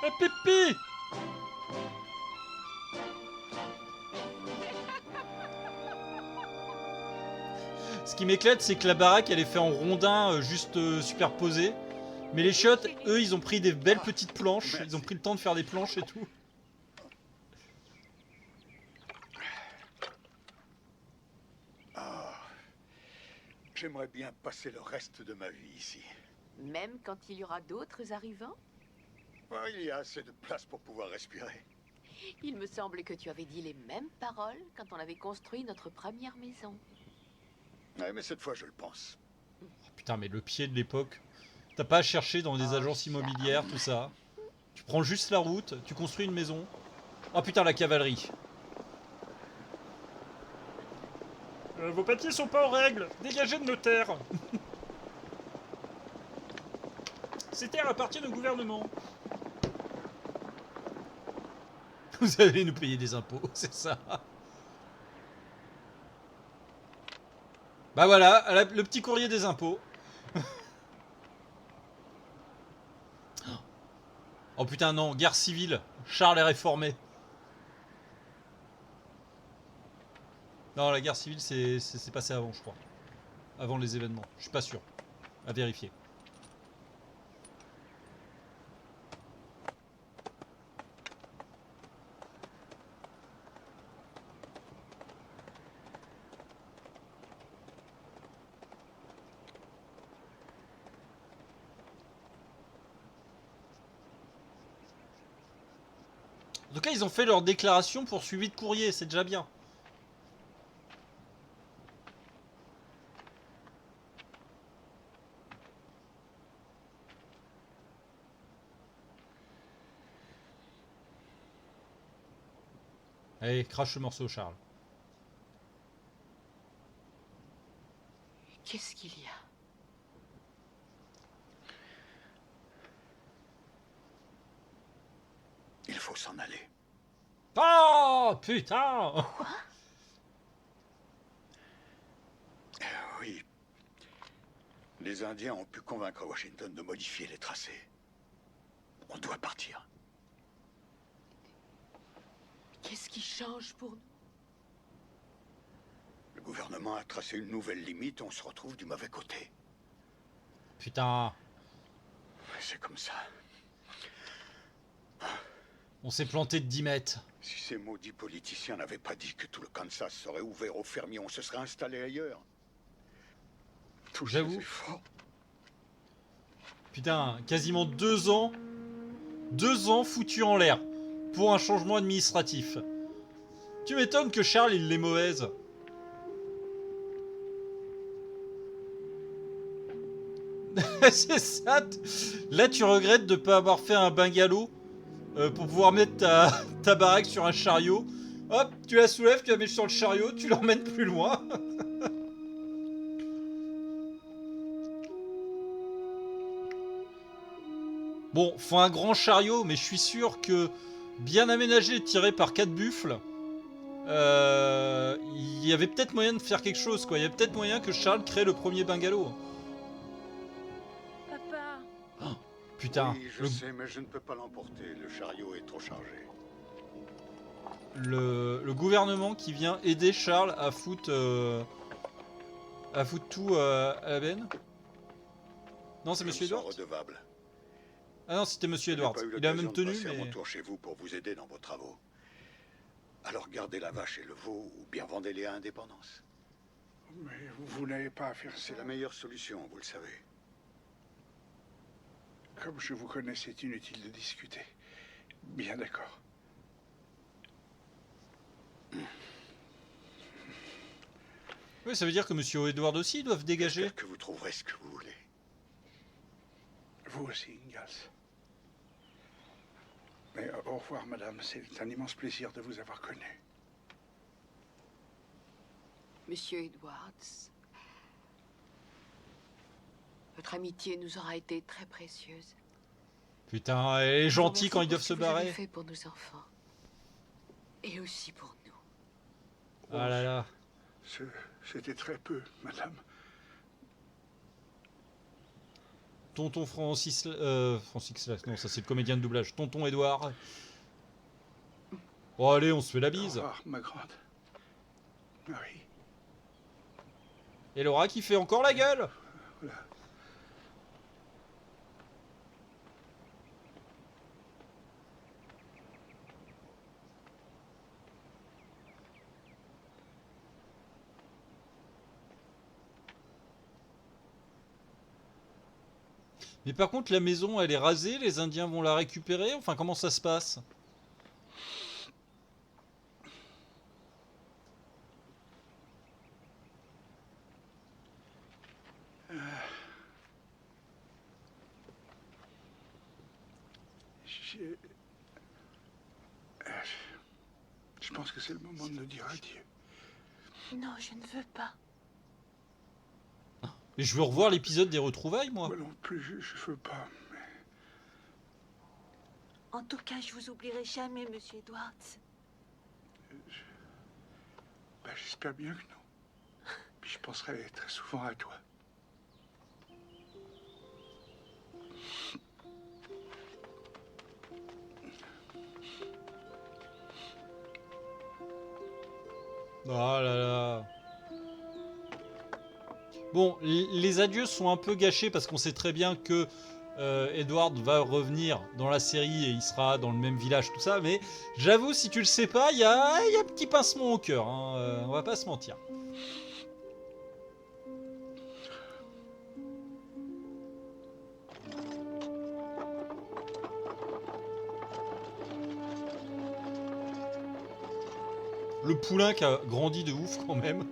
Eh Pipi! Ce qui m'éclate, c'est que la baraque, elle est faite en rondin, juste superposé. Mais les chiottes, eux, ils ont pris des belles petites planches. Ils ont pris le temps de faire des planches et tout. Ah, j'aimerais bien passer le reste de ma vie ici. Même quand il y aura d'autres arrivants? Ah, il y a assez de place pour pouvoir respirer. Il me semble que tu avais dit les mêmes paroles quand on avait construit notre première maison. Ouais, mais cette fois, je le pense. Oh, putain, mais le pied de l'époque. T'as pas à chercher dans des agences immobilières, tout ça. Tu prends juste la route, tu construis une maison. Oh putain, la cavalerie. Vos papiers sont pas en règle. Dégagez de nos terres. Ces terres appartiennent au gouvernement. Vous allez nous payer des impôts, c'est ça. Bah voilà, le petit courrier des impôts. Oh putain non, guerre civile. Charles est réformé. Non, la guerre civile c'est passé avant, je crois. Avant les événements. Je suis pas sûr. À vérifier. En tout cas, ils ont fait leur déclaration pour suivi de courrier, c'est déjà bien. Allez, crache le morceau, Charles. Qu'est-ce qu'il y a? Il faut s'en aller. Oh putain! Oui. Les Indiens ont pu convaincre Washington de modifier les tracés. On doit partir. Qu'est-ce qui change pour nous? Le gouvernement a tracé une nouvelle limite, on se retrouve du mauvais côté. Putain, C'est comme ça. on s'est planté de 10 mètres. Si ces maudits politiciens n'avaient pas dit que tout le Kansas serait ouvert aux fermiers, on se serait installé ailleurs. Tous ces J'avoue. efforts. Putain, quasiment 2 ans. 2 ans foutus en l'air. Pour un changement administratif. Tu m'étonnes que Charles, il l'est mauvaise. C'est ça. Là, tu regrettes de ne pas avoir fait un bungalow pour pouvoir mettre ta baraque sur un chariot. Hop, tu la soulèves, tu la mets sur le chariot, tu l'emmènes plus loin. Bon, faut un grand chariot, mais je suis sûr que bien aménagé et tiré par 4 buffles, il y avait peut-être moyen de faire quelque chose, quoi. Il y a peut-être moyen que Charles crée le premier bungalow. Papa, Oh, putain, Oui, je sais, mais je ne peux pas l'emporter. Le chariot est trop chargé. le gouvernement qui vient aider Charles à foutre tout à la benne. Non, c'est Je Monsieur me sens Edwards. redevable. Ah non, c'était Monsieur Je n'ai Edwards. pas eu Il a l'occasion même de tenu, passer à mon mais... tour chez vous pour vous aider dans vos travaux. Alors gardez la vache et le veau ou bien vendez-les à Indépendance. Mais vous n'avez pas à faire ça. C'est la meilleure solution, vous le savez. Comme je vous connais, c'est inutile de discuter. Bien d'accord. Oui, ça veut dire que Monsieur Edward aussi doivent dégager. J'espère que vous trouverez ce que vous voulez. Vous aussi, Ingalls. Mais au revoir, madame. C'est un immense plaisir de vous avoir connu. Monsieur Edwards, votre amitié nous aura été très précieuse. Putain, elle est gentille Merci quand ils pour doivent ce se que vous avez barrer. fait pour nos enfants. Et aussi pour nous. Ah là là. C'était très peu, madame. Tonton Francis... Francis Lax, non, ça c'est le comédien de doublage. Tonton Edouard. Bon allez, on se fait la Au bise. revoir, ma grande. Oui. Et Laura qui fait encore la gueule. Voilà. Mais par contre, la maison, elle est rasée, les Indiens vont la récupérer. Enfin, comment ça se passe? Je pense que c'est le moment de nous dire adieu. Non, je ne veux pas. Mais je veux revoir l'épisode des retrouvailles, moi. Moi non plus, je veux pas. En tout cas, je vous oublierai jamais, Monsieur Edwards. Ben, j'espère bien que non. Puis je penserai très souvent à toi. Oh là là. Bon, les adieux sont un peu gâchés parce qu'on sait très bien que Edward va revenir dans la série et il sera dans le même village, tout ça. Mais j'avoue, si tu le sais pas, il y a un petit pincement au cœur. Hein, on va pas se mentir. Le poulain qui a grandi de ouf quand même.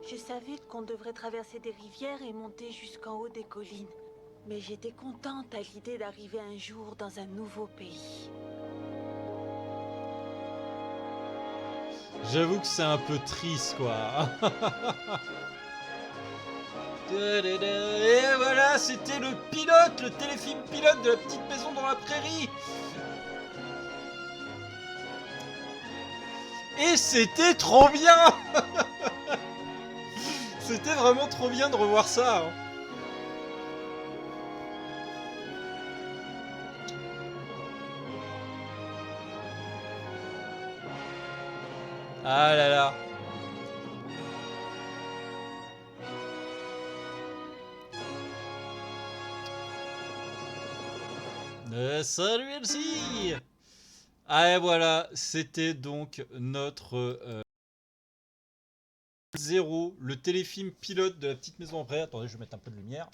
Je savais qu'on devrait traverser des rivières et monter jusqu'en haut des collines. Mais j'étais contente à l'idée d'arriver un jour dans un nouveau pays. J'avoue que c'est un peu triste, quoi. Et voilà, c'était le pilote, le téléfilm pilote de la petite maison dans la prairie. Et c'était trop bien. C'était vraiment trop bien de revoir ça. Hein. Ah là là. Salut Elsie. Ah et voilà, c'était donc notre 0, le téléfilm pilote de la petite maison en prairie. Attendez, je vais mettre un peu de lumière.